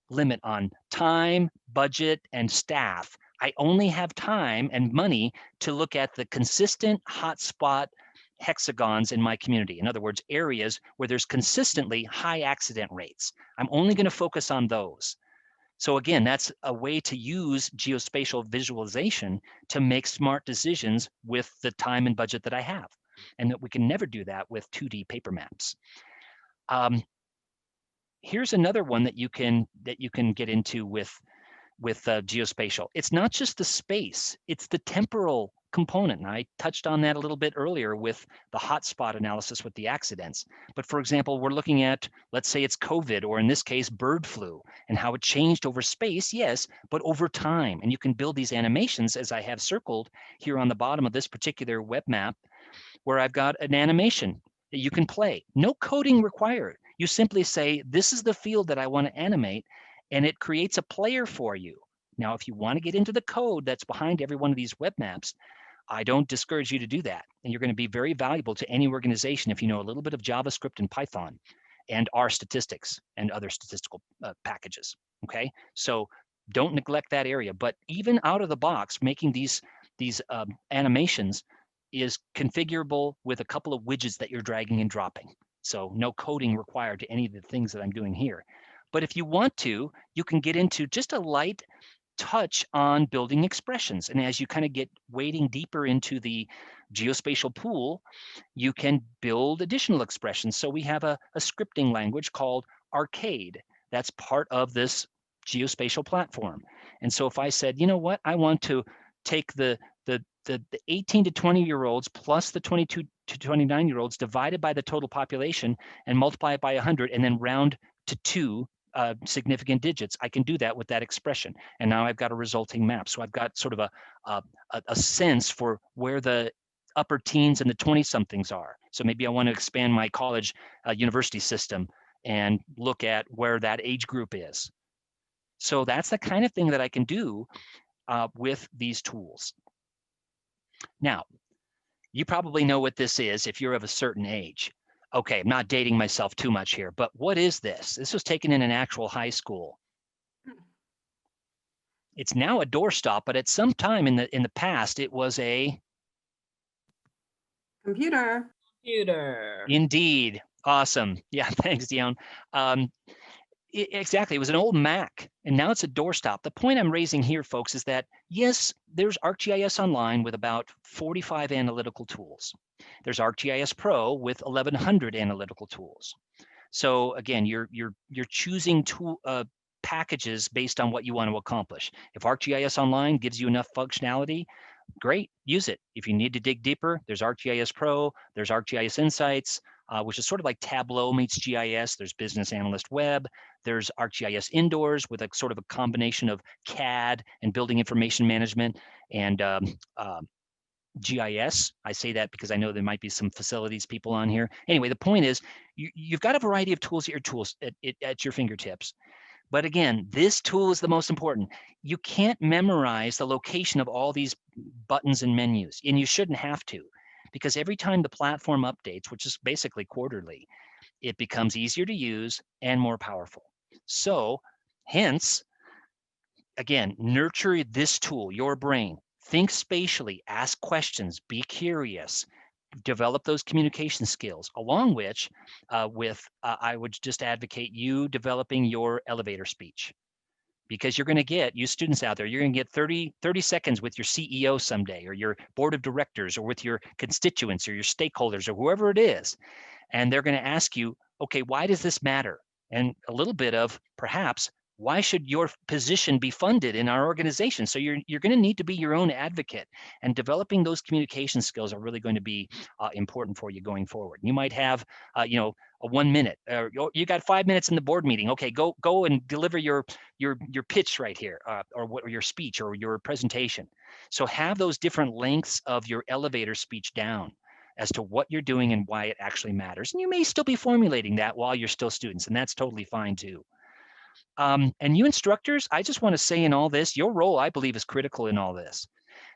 limit on time, budget, and staff. I only have time and money to look at the consistent hotspot hexagons in my community. In other words, areas where there's consistently high accident rates. I'm only going to focus on those. So again, that's a way to use geospatial visualization to make smart decisions with the time and budget that I have, and that we can never do that with 2D paper maps. Here's another one that you can get into with geospatial. It's not just the space, it's the temporal component. And I touched on that a little bit earlier with the hotspot analysis with the accidents. But for example, we're looking at, let's say it's COVID, or in this case, bird flu, and how it changed over space, yes, but over time. And you can build these animations, as I have circled here on the bottom of this particular web map, where I've got an animation that you can play. No coding required. You simply say, this is the field that I want to animate, and it creates a player for you. Now, if you want to get into the code that's behind every one of these web maps, I don't discourage you to do that. And you're going to be very valuable to any organization if you know a little bit of JavaScript and Python and R statistics and other statistical packages. Okay, so don't neglect that area. But even out of the box, making these animations is configurable with a couple of widgets that you're dragging and dropping. So no coding required to any of the things that I'm doing here. But if you want to, you can get into just a light touch on building expressions. And as you kind of get wading deeper into the geospatial pool, you can build additional expressions. So we have a scripting language called Arcade. That's part of this geospatial platform. And so if I said, you know what, I want to take the 18 to 20-year-olds plus the 22 to 29-year-olds divided by the total population and multiply it by 100 and then round to 2 significant digits, I can do that with that expression. And now I've got a resulting map. So I've got sort of a sense for where the upper teens and the 20-somethings are. So maybe I want to expand my college university system and look at where that age group is. So that's the kind of thing that I can do with these tools. Now, you probably know what this is if you're of a certain age. Okay, I'm not dating myself too much here, but what is this? This was taken in an actual high school. It's now a doorstop, but at some time in the past, it was a Computer. Indeed. Awesome. Yeah, thanks, Dion. Exactly. It was an old Mac, and now it's a doorstop. The point I'm raising here, folks, is that, yes, there's ArcGIS Online with about 45 analytical tools. There's ArcGIS Pro with 1,100 analytical tools. So again, you're choosing tool packages based on what you want to accomplish. If ArcGIS Online gives you enough functionality, great, use it. If you need to dig deeper, there's ArcGIS Pro, there's ArcGIS Insights, which is sort of like Tableau meets GIS. There's Business Analyst Web. There's ArcGIS Indoors with a sort of a combination of CAD and building information management and GIS. I say that because I know there might be some facilities people on here. Anyway, the point is you've got a variety of tools at your fingertips. But again, this tool is the most important. You can't memorize the location of all these buttons and menus, and you shouldn't have to, because every time the platform updates, which is basically quarterly, it becomes easier to use and more powerful. So hence, again, nurture this tool, your brain. Think spatially, ask questions, be curious, develop those communication skills, along which I would just advocate you developing your elevator speech, because you're going to get, you students out there, you're going to get 30 seconds with your CEO someday, or your board of directors, or with your constituents or your stakeholders, or whoever it is. And they're going to ask you, okay, why does this matter? And a little bit of perhaps, why should your position be funded in our organization? So you're going to need to be your own advocate, and developing those communication skills are really going to be important for you going forward. You might have, a 1 minute, or you got 5 minutes in the board meeting. Okay, go and deliver your pitch right here, or your speech or your presentation. So have those different lengths of your elevator speech down as to what you're doing and why it actually matters. And you may still be formulating that while you're still students, and that's totally fine too. And you instructors, I just want to say in all this, your role, I believe, is critical in all this.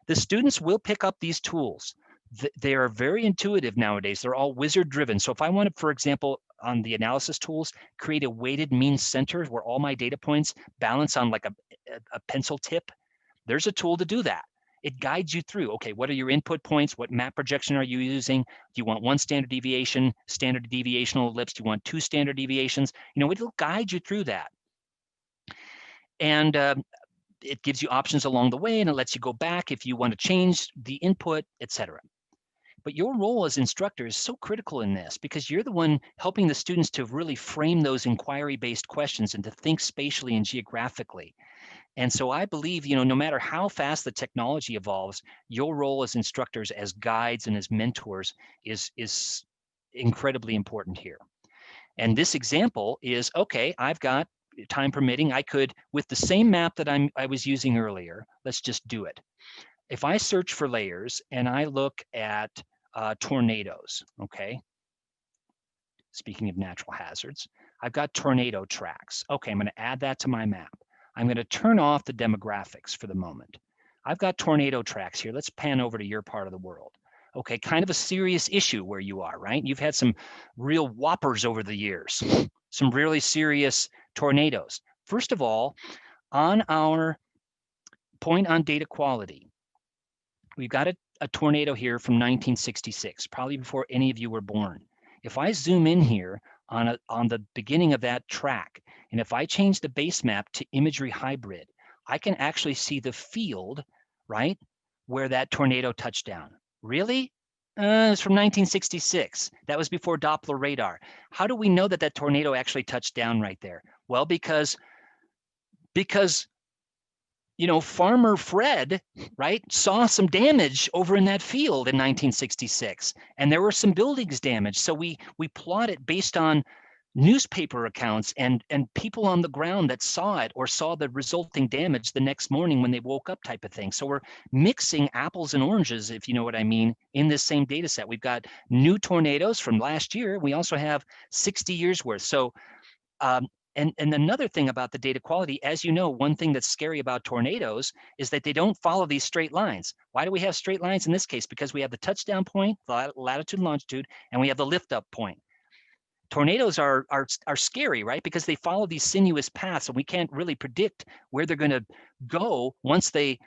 The students will pick up these tools. They are very intuitive nowadays. They're all wizard driven. So if I want to, for example, on the analysis tools, create a weighted mean center where all my data points balance on like a pencil tip, there's a tool to do that. It guides you through, okay, what are your input points? What map projection are you using? Do you want one standard deviation, standard deviational ellipse? Do you want 2 standard deviations? It'll guide you through that. And it gives you options along the way, and it lets you go back if you want to change the input, etc. But your role as instructor is so critical in this, because you're the one helping the students to really frame those inquiry-based questions and to think spatially and geographically. And so I believe, no matter how fast the technology evolves, your role as instructors, as guides and as mentors is incredibly important here. And this example is, okay, I've got, time permitting, I could, with the same map that I was using earlier, let's just do it. If I search for layers and I look at tornadoes, okay, speaking of natural hazards, I've got tornado tracks. Okay, I'm going to add that to my map. I'm going to turn off the demographics for the moment. I've got tornado tracks here. Let's pan over to your part of the world. Okay, kind of a serious issue where you are, right? You've had some real whoppers over the years, some really serious tornadoes. First of all, on our point on data quality, we've got a tornado here from 1966, probably before any of you were born. If I zoom in here on the beginning of that track, and if I change the base map to imagery hybrid, I can actually see the field, right, where that tornado touched down. Really? It's from 1966. That was before Doppler radar. How do we know that that tornado actually touched down right there? Well, because you know, Farmer Fred, right, saw some damage over in that field in 1966, and there were some buildings damaged. So we plot it based on newspaper accounts and people on the ground that saw it or saw the resulting damage the next morning when they woke up, type of thing. So we're mixing apples and oranges, if you know what I mean, in this same data set. We've got new tornadoes from last year. We also have 60 years worth. So and another thing about the data quality, as you know, one thing that's scary about tornadoes is that they don't follow these straight lines. Why do we have straight lines in this case? Because we have the touchdown point, the latitude and longitude, and we have the lift up point. Tornadoes are scary, right? Because they follow these sinuous paths, and we can't really predict where they're going to go once they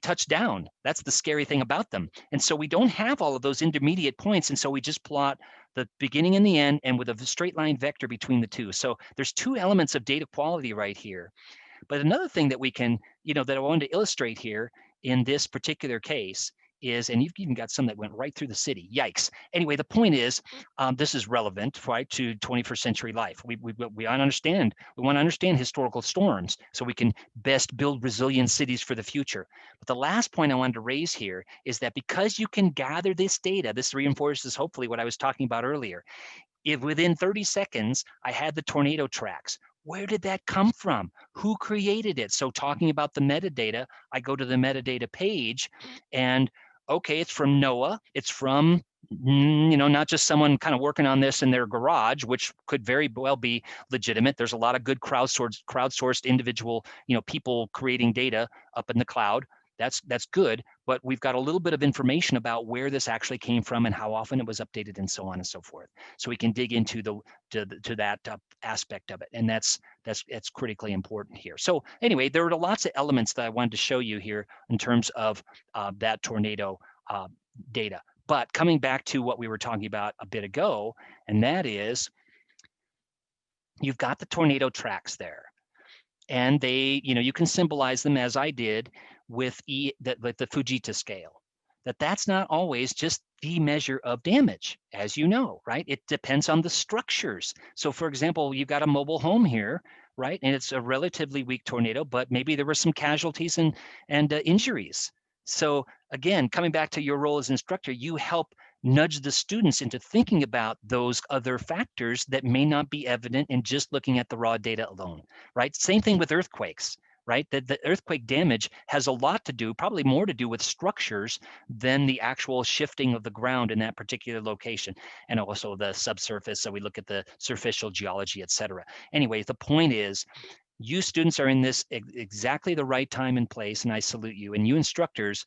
touch down. That's the scary thing about them. And so we don't have all of those intermediate points, and so we just plot the beginning and the end, and with a straight line vector between the two. So there's two elements of data quality right here. But another thing that we can, you know, that I wanted to illustrate here in this particular case is, and you've even got some that went right through the city. Yikes. Anyway, the point is, this is relevant, right, to 21st century life. We want to understand historical storms so we can best build resilient cities for the future. But the last point I wanted to raise here is that because you can gather this data, this reinforces hopefully what I was talking about earlier. If within 30 seconds, I had the tornado tracks, where did that come from? Who created it? So talking about the metadata, I go to the metadata page, and okay, it's from NOAA. It's from, you know, not just someone kind of working on this in their garage, which could very well be legitimate. There's a lot of good crowdsourced individual, you know, people creating data up in the cloud. That's good, but we've got a little bit of information about where this actually came from and how often it was updated and so on and so forth. So we can dig into that aspect of it, and that's critically important here. So anyway, there are lots of elements that I wanted to show you here in terms of that tornado data. But coming back to what we were talking about a bit ago, and that is, you've got the tornado tracks there. And they, you know, you can symbolize them as I did with the Fujita scale. That's not always just the measure of damage, as you know, right? It depends on the structures. So for example, you've got a mobile home here, right? And it's a relatively weak tornado, but maybe there were some casualties and injuries. So again, coming back to your role as instructor, you help nudge the students into thinking about those other factors that may not be evident in just looking at the raw data alone, right? Same thing with earthquakes, right? The earthquake damage has a lot to do, probably more to do with structures than the actual shifting of the ground in that particular location, and also the subsurface. So we look at the superficial geology, et cetera. Anyway, the point is, you students are in this exactly the right time and place, and I salute you. And you instructors,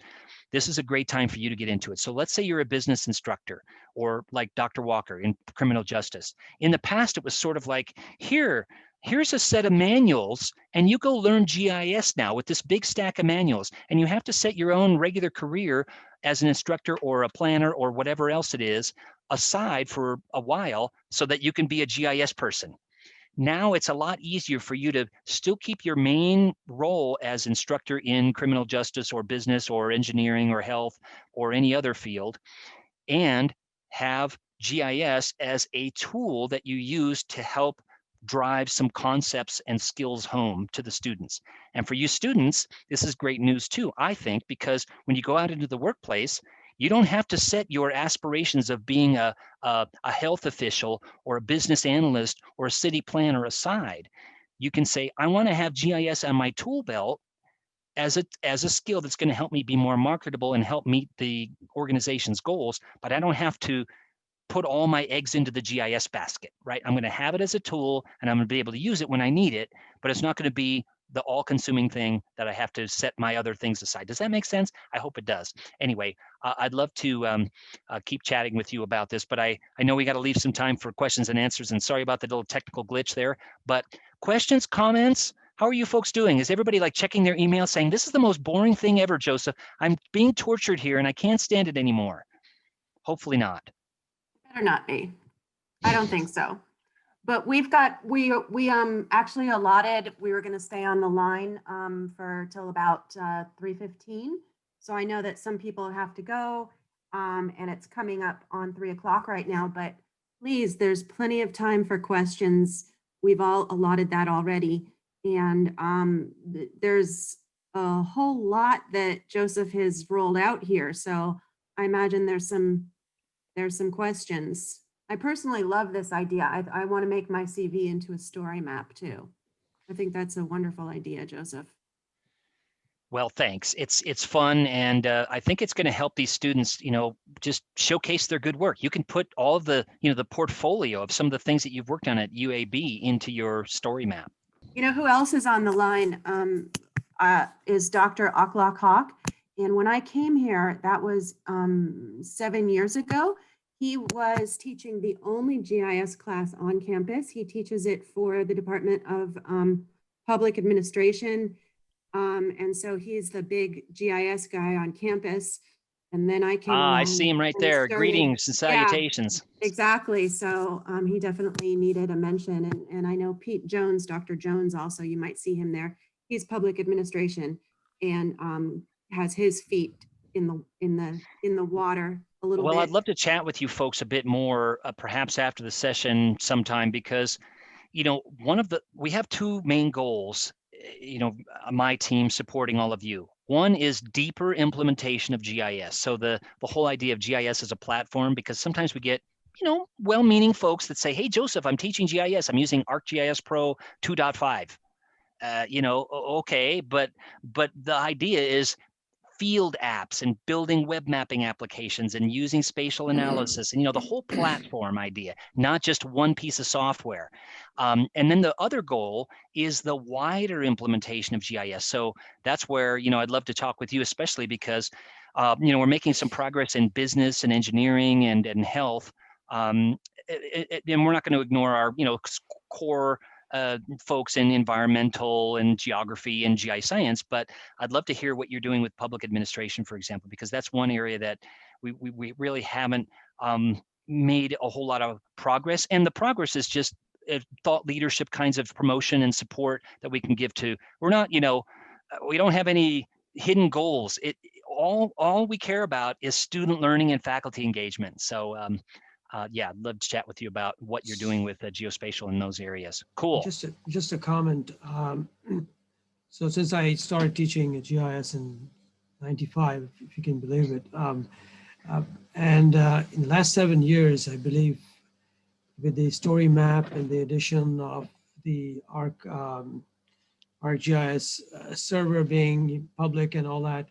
this is a great time for you to get into it. So let's say you're a business instructor, or like Dr. Walker in criminal justice. In the past, it was sort of like, here's a set of manuals, and you go learn GIS now with this big stack of manuals, and you have to set your own regular career as an instructor or a planner or whatever else it is aside for a while so that you can be a GIS person. Now it's a lot easier for you to still keep your main role as instructor in criminal justice or business or engineering or health or any other field, and have GIS as a tool that you use to help drive some concepts and skills home to the students. And for you students, this is great news too, I think, because when you go out into the workplace, you don't have to set your aspirations of being a health official or a business analyst or a city planner aside. You can say, I want to have GIS on my tool belt as a skill that's going to help me be more marketable and help meet the organization's goals, but I don't have to put all my eggs into the GIS basket, right? I'm going to have it as a tool, and I'm going to be able to use it when I need it, but it's not going to be the all-consuming thing that I have to set my other things aside. Does that make sense? I hope it does. Anyway, I'd love to keep chatting with you about this, but I know we got to leave some time for questions and answers, and sorry about the little technical glitch there, but questions, comments? How are you folks doing? Is everybody like checking their email saying, this is the most boring thing ever, Joseph. I'm being tortured here and I can't stand it anymore. Hopefully not. Better not be. I don't think so. But we actually allotted, we were going to stay on the line for till about 3:15. So I know that some people have to go and it's coming up on 3 o'clock right now, but please, there's plenty of time for questions. We've all allotted that already. And there's a whole lot that Joseph has rolled out here. So I imagine there's some questions. I personally love this idea. I want to make my CV into a story map too. I think that's a wonderful idea, Joseph. Well, thanks. It's fun, and I think it's going to help these students, just showcase their good work. You can put all of the, the portfolio of some of the things that you've worked on at UAB into your story map. You know who else is on the line is Dr. Aklak Hawk. And when I came here, that was 7 years ago. He was teaching the only GIS class on campus. He teaches it for the Department of Public Administration. And so he's the big GIS guy on campus. And then I came along. I see him right there. Greetings and salutations. Yeah, exactly. So he definitely needed a mention. And I know Pete Jones, Dr. Jones also, you might see him there. He's public administration and has his feet in the water a little bit. Well, I'd love to chat with you folks a bit more, perhaps after the session sometime, because, we have two main goals, my team supporting all of you. One is deeper implementation of GIS. So the whole idea of GIS as a platform, because sometimes we get, well-meaning folks that say, hey, Joseph, I'm teaching GIS. I'm using ArcGIS Pro 2.5. Okay, but the idea is field apps and building web mapping applications and using spatial analysis and, the whole platform idea, not just one piece of software. And then the other goal is the wider implementation of GIS. So that's where, I'd love to talk with you, especially because, we're making some progress in business and engineering and health. And we're not going to ignore our, core folks in environmental and geography and GI science, but I'd love to hear what you're doing with public administration, for example, because that's one area that we really haven't made a whole lot of progress. And the progress is just thought leadership kinds of promotion and support that we can give to. We're not, we don't have any hidden goals. All we care about is student learning and faculty engagement. So yeah, I'd love to chat with you about what you're doing with geospatial in those areas. Cool. Just a comment. So since I started teaching GIS in '95, if you can believe it, and in the last 7 years, I believe, with the story map and the addition of the ArcGIS server being public and all that,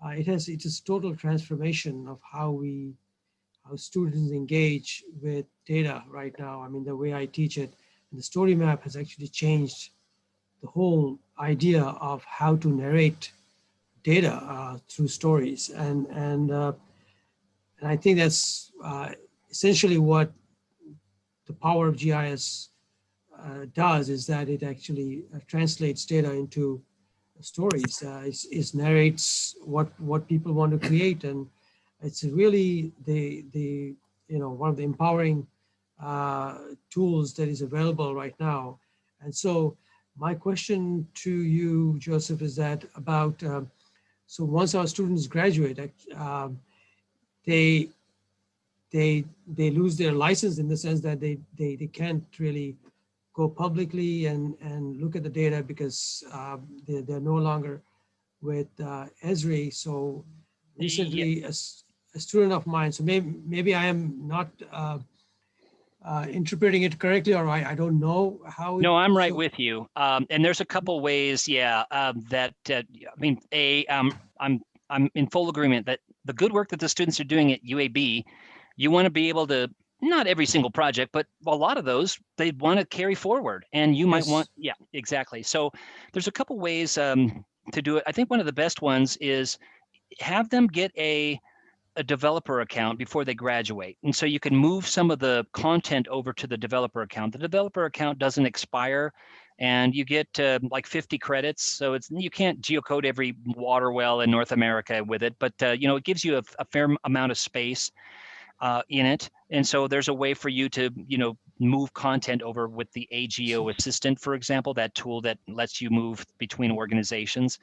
it's a total transformation of how students engage with data right now. I mean, the way I teach it, and the story map has actually changed the whole idea of how to narrate data through stories. And I think that's essentially what the power of GIS does, is that it actually translates data into stories. It narrates what people want to create, and it's really the one of the empowering tools that is available right now. And so my question to you, Joseph, is that about so once our students graduate, they lose their license in the sense that they can't really go publicly and look at the data because they're no longer with Esri. So recently, a student of mine, so maybe I am not interpreting it correctly, or I don't know how. No, I'm right with you. And there's a couple ways, that I mean, I'm in full agreement that the good work that the students are doing at UAB, you want to be able to, not every single project, but a lot of those they want to carry forward, and you might want, yeah, exactly. So there's a couple ways to do it. I think one of the best ones is have them get a developer account before they graduate. And so you can move some of the content over to the developer account. The developer account doesn't expire, and you get like 50 credits. So you can't geocode every water well in North America with it, but it gives you a fair amount of space. in it. And so there's a way for you to, move content over with the AGO Assistant, for example, that tool that lets you move between organizations.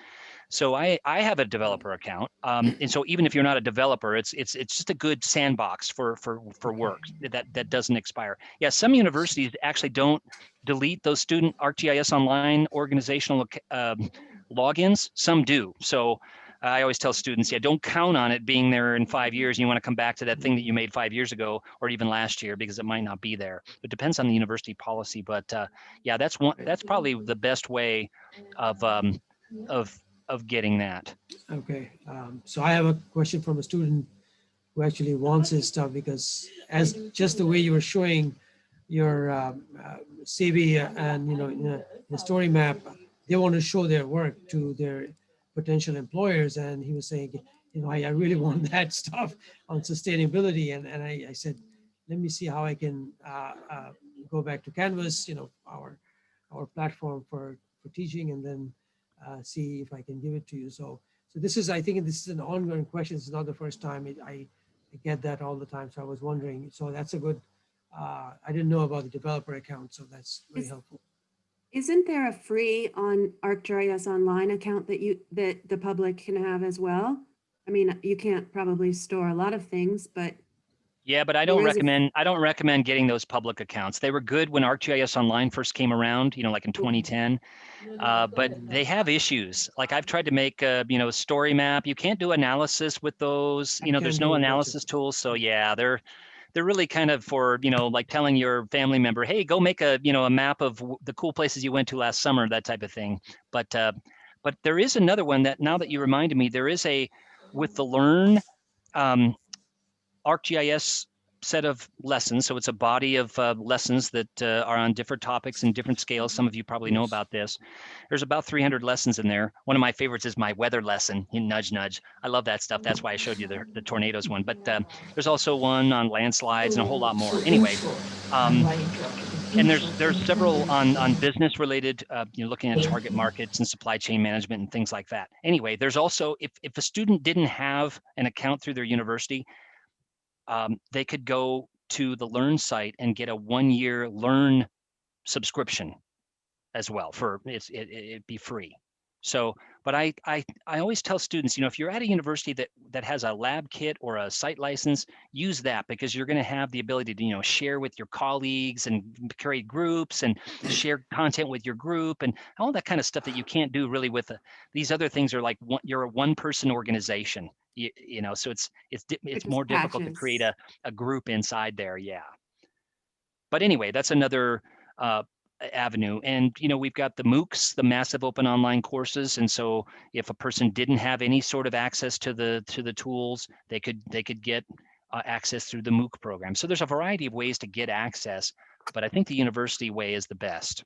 So I have a developer account, and so even if you're not a developer, it's just a good sandbox for work that doesn't expire. Yeah, some universities actually don't delete those student ArcGIS Online organizational logins. Some do. So I always tell students, yeah, don't count on it being there in 5 years. And you want to come back to that thing that you made 5 years ago or even last year because it might not be there. It depends on the university policy, but yeah, that's probably the best way of getting that. Okay, so I have a question from a student who actually wants his stuff, because as just the way you were showing your CV and in the story map, they want to show their work to their potential employers, and he was saying, I really want that stuff on sustainability, and I said, let me see how I can go back to Canvas, our platform for teaching, and then see if I can give it to you. So this is, I think this is an ongoing question. It's not the first time. I get that all the time. So I was wondering, so that's a good, I didn't know about the developer account, so that's very helpful. Isn't there a free on ArcGIS Online account that the public can have as well? I mean, you can't probably store a lot of things, but yeah, but I don't recommend getting those public accounts. They were good when ArcGIS Online first came around, like in 2010. But they have issues. Like I've tried to make a story map. You can't do analysis with those. There's no analysis tools. So yeah, they're really kind of for like telling your family member, hey, go make a a map of the cool places you went to last summer, that type of thing. But there is another one that, now that you reminded me, there is with the Learn ArcGIS set of lessons. So it's a body of lessons that are on different topics and different scales. Some of you probably know about this. There's about 300 lessons in there. One of my favorites is my weather lesson in Nudge Nudge. I love that stuff. That's why I showed you the tornadoes one. But there's also one on landslides and a whole lot more. Anyway, and there's several on business related, looking at target markets and supply chain management and things like that. Anyway, there's also, if a student didn't have an account through their university, they could go to the Learn site and get a 1-year Learn subscription as well. It'd be free. So, but I always tell students, if you're at a university that has a lab kit or a site license, use that, because you're going to have the ability to share with your colleagues and create groups and share content with your group and all that kind of stuff that you can't do really with these other things. Are like you're a one-person organization. So it's more difficult to create a group inside there. Yeah. But anyway, that's another avenue. And we've got the MOOCs, the massive open online courses. And so if a person didn't have any sort of access to the tools, they could get access through the MOOC program. So there's a variety of ways to get access, but I think the university way is the best.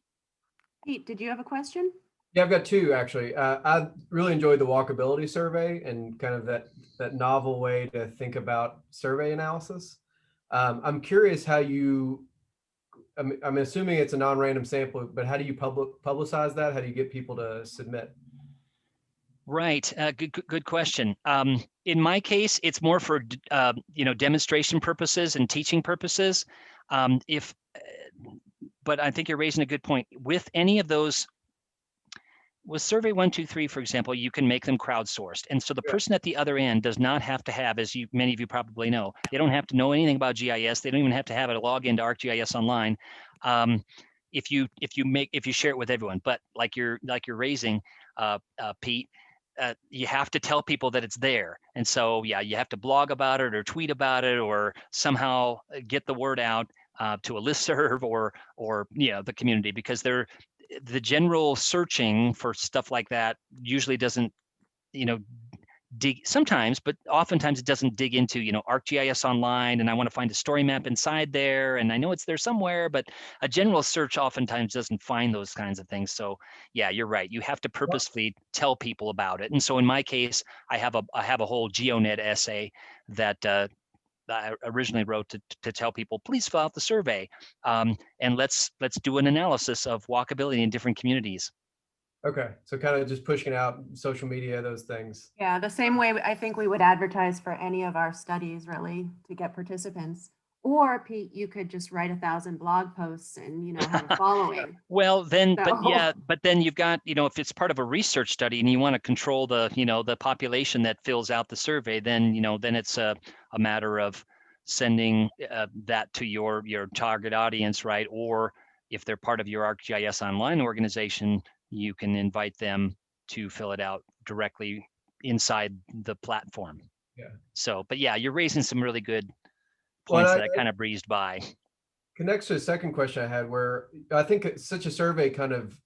Pete, did you have a question? Yeah, I've got two actually. I really enjoyed the walkability survey and kind of that novel way to think about survey analysis. I'm curious how I'm assuming it's a non-random sample, but how do you publicize that? How do you get people to submit? Right. Good question. In my case, it's more for demonstration purposes and teaching purposes. But I think you're raising a good point. With any of those, with Survey 123, for example, you can make them crowdsourced. And so the person at the other end does not have to have, as many of you probably know, they don't have to know anything about GIS. They don't even have to have a login to ArcGIS Online. If you share it with everyone, but like you're raising, Pete, you have to tell people that it's there. And so, yeah, you have to blog about it or tweet about it or somehow get the word out to a listserv or the community, because the general searching for stuff like that usually doesn't, dig sometimes, but oftentimes it doesn't dig into, ArcGIS Online, and I want to find a story map inside there, and I know it's there somewhere, but a general search oftentimes doesn't find those kinds of things. So yeah, you're right. You have to purposely tell people about it. And so in my case, I have a whole GeoNet essay that I originally wrote to tell people, please fill out the survey, and let's do an analysis of walkability in different communities. Okay, so kind of just pushing out social media, those things. Yeah, the same way I think we would advertise for any of our studies, really, to get participants. Or Pete, you could just write 1,000 blog posts and, you know, have a following. Well, then, but So- yeah, but then you've got, you know, if it's part of a research study and you want to control the, you know, the population that fills out the survey, then, you know, then it's a matter of sending that to your target audience, right? Or if they're part of your ArcGIS Online organization, you can invite them to fill it out directly inside the platform. Yeah. So, but yeah, you're raising some really good Well, points that I kind of breezed by. connects to a second question I had, where I think such a survey kind of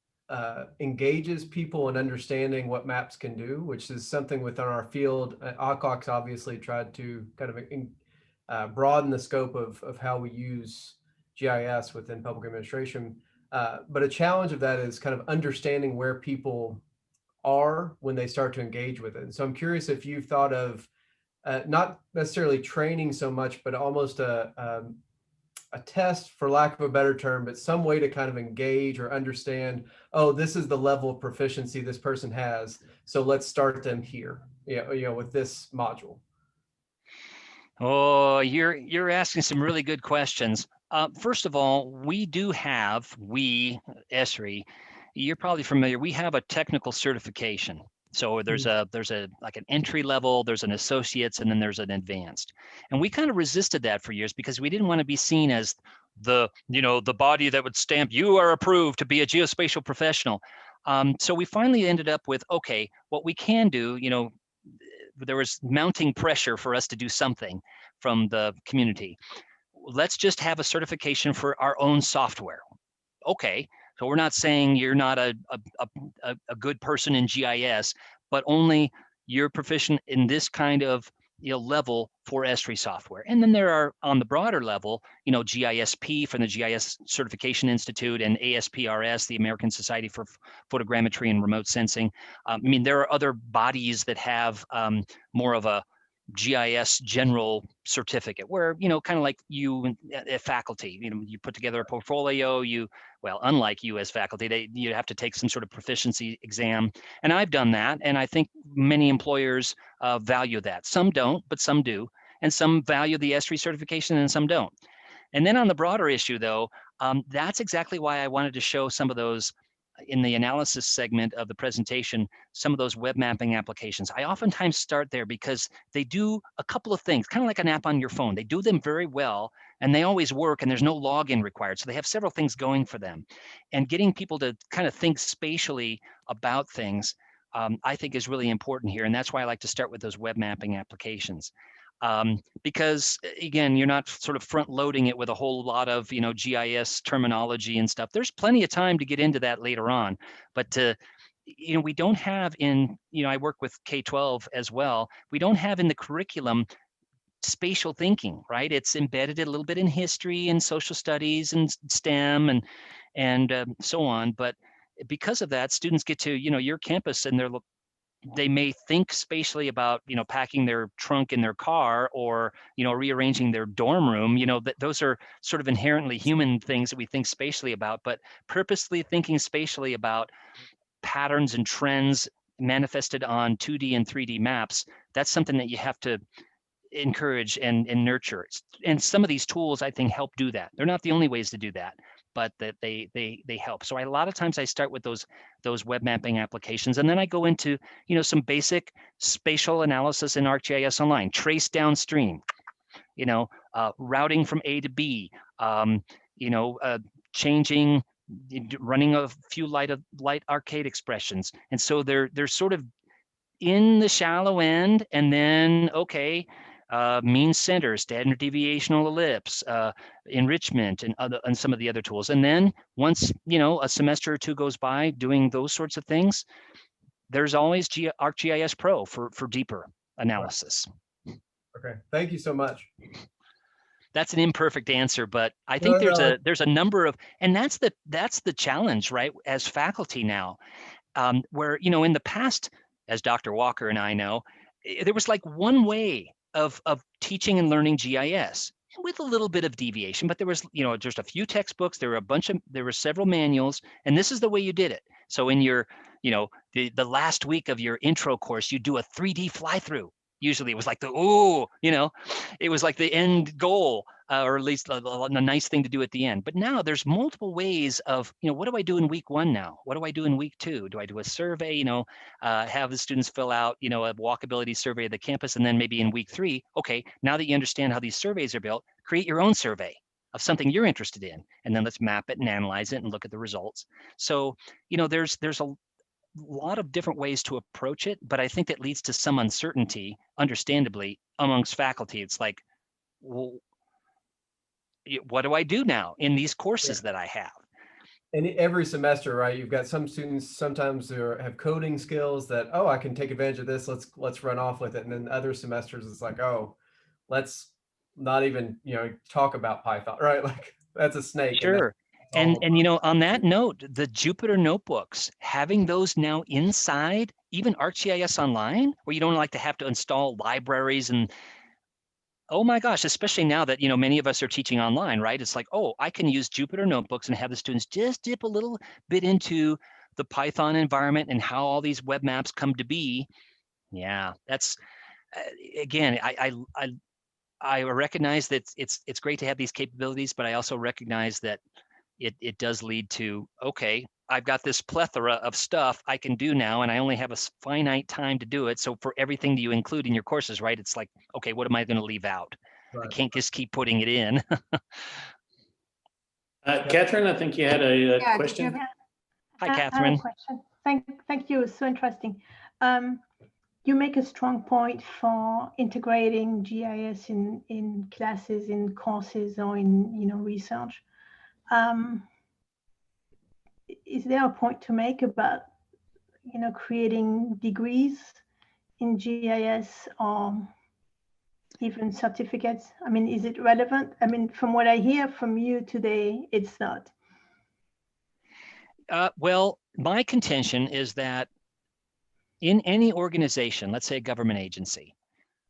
engages people in understanding what maps can do, which is something within our field. ACOX obviously tried to kind of broaden the scope of how we use GIS within public administration. But a challenge of that is kind of understanding where people are when they start to engage with it. And so I'm curious if you've thought of not necessarily training so much, but almost a test, for lack of a better term, but some way to kind of engage or understand, oh, this is the level of proficiency this person has, so let's start them here, with this module. Oh, you're asking some really good questions. First of all, we ESRI, you're probably familiar. We have a technical certification. So there's a like an entry level, there's an associate's, and then there's an advanced. And we kind of resisted that for years because we didn't want to be seen as the body that would stamp you are approved to be a geospatial professional. So we finally ended up with, okay, what we can do, there was mounting pressure for us to do something from the community. Let's just have a certification for our own software. Okay, so we're not saying you're not a good person in GIS, but only you're proficient in this kind of level for ESRI software. And then there are, on the broader level, GISP from the GIS Certification Institute and ASPRS, the American Society for Photogrammetry and Remote Sensing. I mean, there are other bodies that have more of a GIS general certificate where, kind of like you as faculty, you put together a portfolio, unlike you as faculty, you have to take some sort of proficiency exam. And I've done that. And I think many employers value that. Some don't, but some do. And some value the ESRI certification and some don't. And then on the broader issue though, that's exactly why I wanted to show some of those in the analysis segment of the presentation, some of those web mapping applications. I oftentimes start there because they do a couple of things, kind of like an app on your phone. They do them very well and they always work and there's no login required. So they have several things going for them. And getting people to kind of think spatially about things, I think is really important here. And that's why I like to start with those web mapping applications. Because again, you're not sort of front loading it with a whole lot of, GIS terminology and stuff. There's plenty of time to get into that later on, but we don't have in, I work with K-12 as well. We don't have in the curriculum spatial thinking, right? It's embedded a little bit in history and social studies and STEM and so on. But because of that, students get to, your campus and they may think spatially about, packing their trunk in their car or, rearranging their dorm room, those are sort of inherently human things that we think spatially about, but purposely thinking spatially about patterns and trends manifested on 2D and 3D maps, that's something that you have to encourage and nurture. And some of these tools, I think, help do that. They're not the only ways to do that, but that they help. So a lot of times I start with those web mapping applications, and then I go into some basic spatial analysis in ArcGIS Online, trace downstream, routing from A to B, changing, running a few light arcade expressions, and so they're sort of in the shallow end, and then mean center, standard deviational ellipse, enrichment, and some of the other tools. And then once a semester or two goes by doing those sorts of things, there's always ArcGIS Pro for deeper analysis. Okay, thank you so much. That's an imperfect answer, but I think there's a number of, and that's the challenge, right? As faculty now, where in the past, as Dr. Walker and I know, there was like one way of teaching and learning GIS with a little bit of deviation, but there was, just a few textbooks, there were several manuals, and this is the way you did it. So in your the last week of your intro course, you do a 3D fly-through. Usually it was like it was like the end goal, or at least a nice thing to do at the end. But now there's multiple ways of, what do I do in week 1 now? What do I do in week 2? Do I do a survey, have the students fill out, a walkability survey of the campus, and then maybe in week 3, okay, now that you understand how these surveys are built, create your own survey of something you're interested in, and then let's map it and analyze it and look at the results. So, there's a lot of different ways to approach it, but I think that leads to some uncertainty, understandably, amongst faculty. It's like, well, what do I do now in these courses that I have? And every semester, right, you've got some students sometimes who have coding skills that, oh, I can take advantage of this, let's run off with it. And then other semesters, it's like, oh, let's not even, talk about Python, right? Like, that's a snake. Sure. And on that note, the Jupyter notebooks, having those now inside, even ArcGIS Online, where you don't like to have to install libraries and, oh my gosh, especially now that, many of us are teaching online, right? It's like, oh, I can use Jupyter notebooks and have the students just dip a little bit into the Python environment and how all these web maps come to be. Yeah, that's, again, I recognize that it's great to have these capabilities, but I also recognize that it does lead to, okay, I've got this plethora of stuff I can do now, and I only have a finite time to do it. So for everything that you include in your courses, right, it's like, okay, what am I going to leave out? Right. I can't just keep putting it in. Catherine, I think you had a question. Hi, Catherine. I have a question. Thank you. It's so interesting. You make a strong point for integrating GIS in classes, in courses, or in research. Is there a point to make about creating degrees in GIS or even certificates? I mean, is it relevant? I mean, from what I hear from you today, it's not. Well, my contention is that in any organization, let's say a government agency,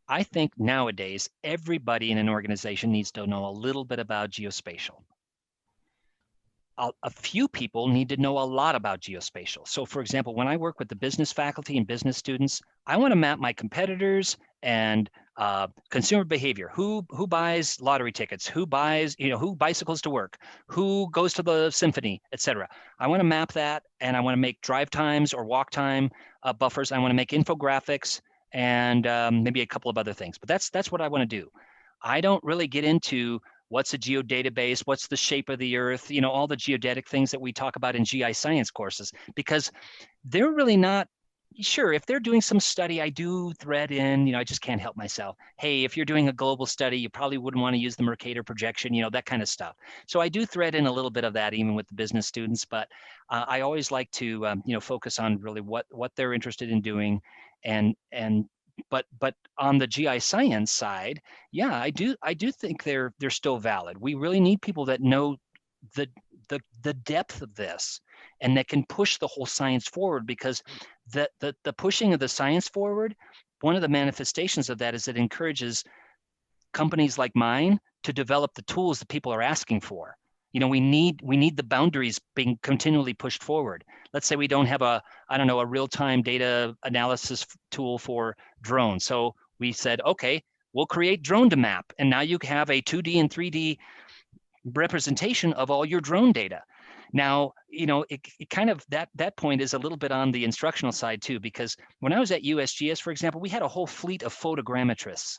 I think nowadays everybody in an organization needs to know a little bit about geospatial. A few people need to know a lot about geospatial. So for example, when I work with the business faculty and business students, I want to map my competitors and consumer behavior. Who buys lottery tickets? Who buys, who bicycles to work? Who goes to the symphony, etc. I want to map that, and I want to make drive times or walk time buffers. I want to make infographics and maybe a couple of other things. But that's what I want to do. I don't really get into what's a geodatabase, what's the shape of the earth, all the geodetic things that we talk about in GI science courses, because they're really not, sure, if they're doing some study, I do thread in, I just can't help myself. Hey, if you're doing a global study, you probably wouldn't want to use the Mercator projection, that kind of stuff. So I do thread in a little bit of that even with the business students, but I always like to, focus on really what they're interested in doing. But on the GI science side, yeah, I do think they're still valid. We really need people that know the depth of this and that can push the whole science forward, because the pushing of the science forward, one of the manifestations of that is it encourages companies like mine to develop the tools that people are asking for. We need the boundaries being continually pushed forward. Let's say we don't have a real-time data analysis tool for drones. So we said, okay, we'll create drone to map. And now you have a 2D and 3D representation of all your drone data. Now, it kind of, that point is a little bit on the instructional side too, because when I was at USGS, for example, we had a whole fleet of photogrammetrists.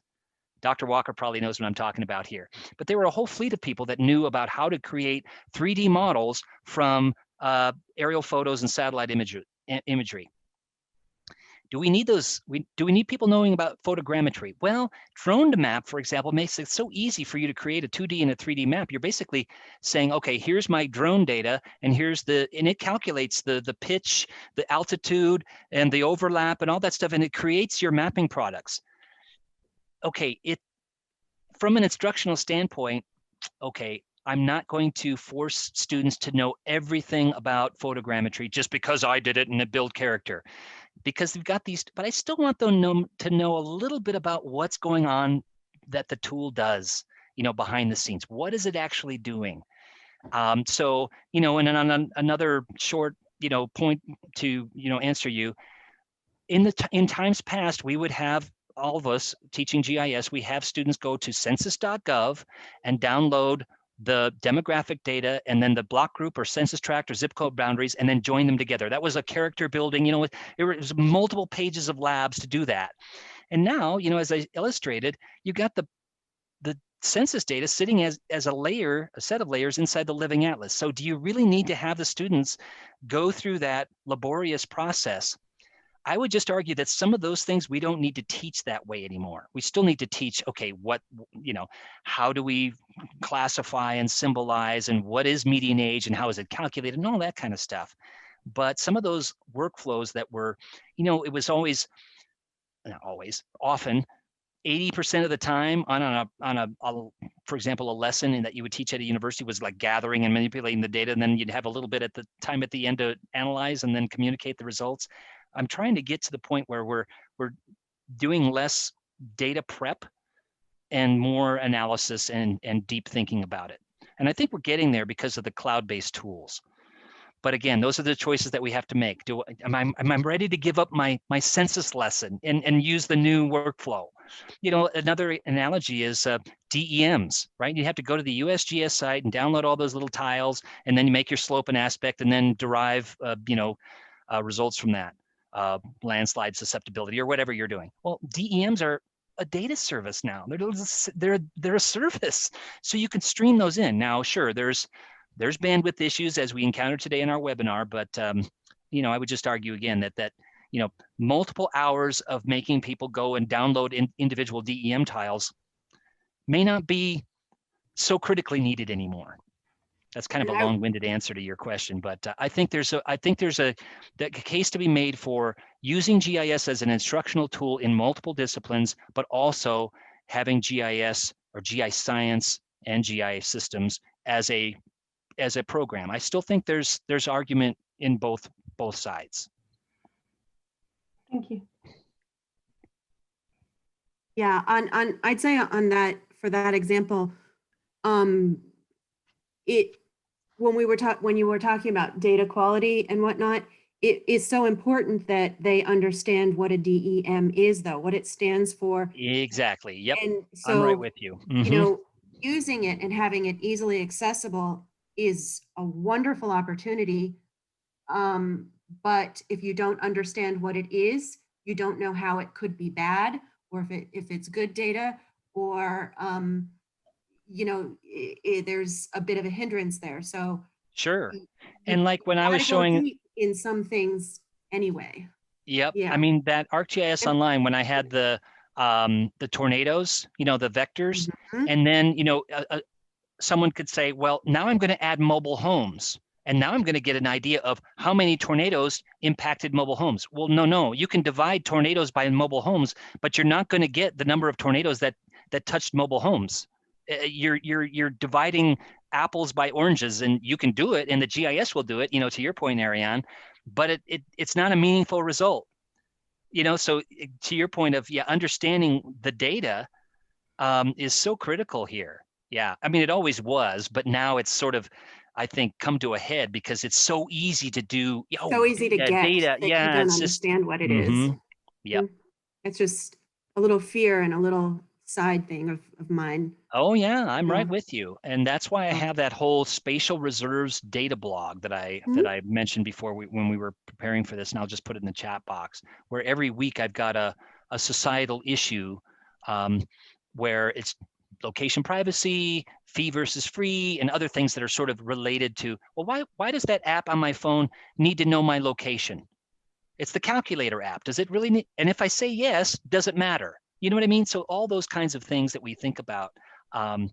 Dr. Walker probably knows what I'm talking about here, but there were a whole fleet of people that knew about how to create 3D models from aerial photos and satellite imagery. Do we need those? Do we need people knowing about photogrammetry? Well, drone to map, for example, makes it so easy for you to create a 2D and a 3D map. You're basically saying, okay, here's my drone data, and and it calculates the pitch, the altitude, and the overlap, and all that stuff, and it creates your mapping products. Okay, from an instructional standpoint, okay, I'm not going to force students to know everything about photogrammetry just because I did it in a build character, because they've got these, but I still want them to know a little bit about what's going on that the tool does, behind the scenes. What is it actually doing? So, and then on another short point to, answer you. In times past, we would have, all of us teaching GIS, we have students go to census.gov and download the demographic data and then the block group or census tract or zip code boundaries and then join them together. That was a character building, it was multiple pages of labs to do that. And now, as I illustrated, you got the census data sitting as a set of layers inside the Living Atlas. So do you really need to have the students go through that laborious process? I would just argue that some of those things we don't need to teach that way anymore. We still need to teach, okay, how do we classify and symbolize, and what is median age and how is it calculated and all that kind of stuff. But some of those workflows that were, it was often 80% of the time on a for example, a lesson that you would teach at a university was like gathering and manipulating the data, and then you'd have a little bit at the time at the end to analyze and then communicate the results. I'm trying to get to the point where we're doing less data prep and more analysis and deep thinking about it. And I think we're getting there because of the cloud-based tools. But again, those are the choices that we have to make. Am I ready to give up my census lesson and use the new workflow? Another analogy is DEMs, right? You have to go to the USGS site and download all those little tiles, and then you make your slope and aspect, and then derive, results from that, landslide susceptibility or whatever you're doing. Well, DEMs are a data service now. They're a service, so you can stream those in. Now, sure, there's bandwidth issues as we encountered today in our webinar, but I would just argue again that multiple hours of making people go and download individual DEM tiles may not be so critically needed anymore. That's kind of a long-winded answer to your question, but I think there's a case to be made for using GIS as an instructional tool in multiple disciplines, but also having GIS or GI science and GI systems as a program. I still think there's argument in both sides. Thank you. Yeah, I'd say on that, for that example, when you were talking about data quality and whatnot, it is so important that they understand what a DEM is, though, what it stands for. Exactly. Yep. And so, I'm right with you. Mm-hmm. Using it and having it easily accessible is a wonderful opportunity. But if you don't understand what it is, you don't know how it could be bad, or if it's good data, or there's a bit of a hindrance there. So sure. And like when I was showing in some things anyway. Yep. Yeah. I mean, that ArcGIS Online, when I had the tornadoes, the vectors, and then, someone could say, well, now I'm going to add mobile homes. And now I'm going to get an idea of how many tornadoes impacted mobile homes. Well, no, you can divide tornadoes by mobile homes, but you're not going to get the number of tornadoes that touched mobile homes. You're dividing apples by oranges, and you can do it, and the GIS will do it, to your point, Ariane, but it's not a meaningful result. So to your point of, understanding the data is so critical here. Yeah, I mean, it always was, but now it's sort of, I think, come to a head because it's so easy to do. So easy to get data. that you don't understand what it is. Yep. It's just a little fear and a little side thing of mine. Oh yeah, I'm right with you, and that's why I have that whole spatial reserves data blog that I mentioned before when we were preparing for this, and I'll just put it in the chat box, where every week I've got a societal issue where it's location privacy, fee versus free, and other things that are sort of related to, well, why does that app on my phone need to know my location? It's the calculator app. Does it really need? And if I say yes, does it matter? You know what I mean? So all those kinds of things that we think about and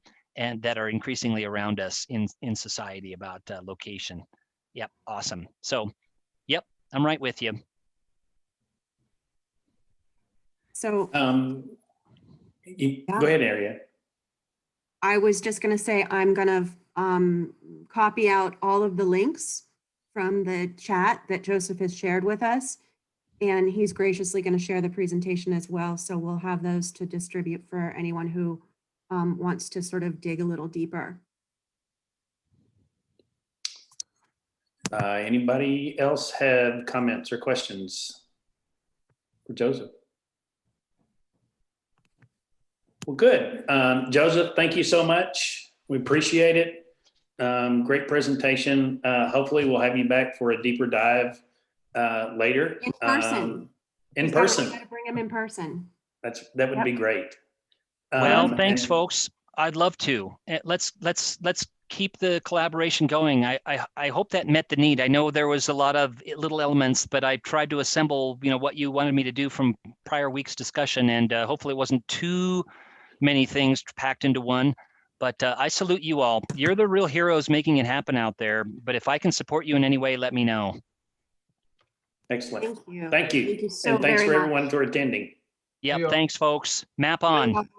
that are increasingly around us in society about location. Yep, awesome. So, yep, I'm right with you. So, go ahead, Ariane. I was just going to say, I'm going to copy out all of the links from the chat that Joseph has shared with us, and he's graciously going to share the presentation as well. So we'll have those to distribute for anyone who wants to sort of dig a little deeper. Anybody else have comments or questions for Joseph? Well, good. Joseph, thank you so much. We appreciate it. Great presentation. Hopefully we'll have you back for a deeper dive later. In person. In We person. gotta bring him in person. That would be great. Well, thanks, and- folks. I'd love to. Let's keep the collaboration going. I hope that met the need. I know there was a lot of little elements, but I tried to assemble, what you wanted me to do from prior week's discussion, and hopefully it wasn't too many things packed into one. But I salute you all. You're the real heroes making it happen out there. But if I can support you in any way, let me know. Excellent. Thank you. Thank you. Thank you so And thanks very for much. everyone for attending. Yep. Yeah. Thanks, folks. Map You're on. welcome.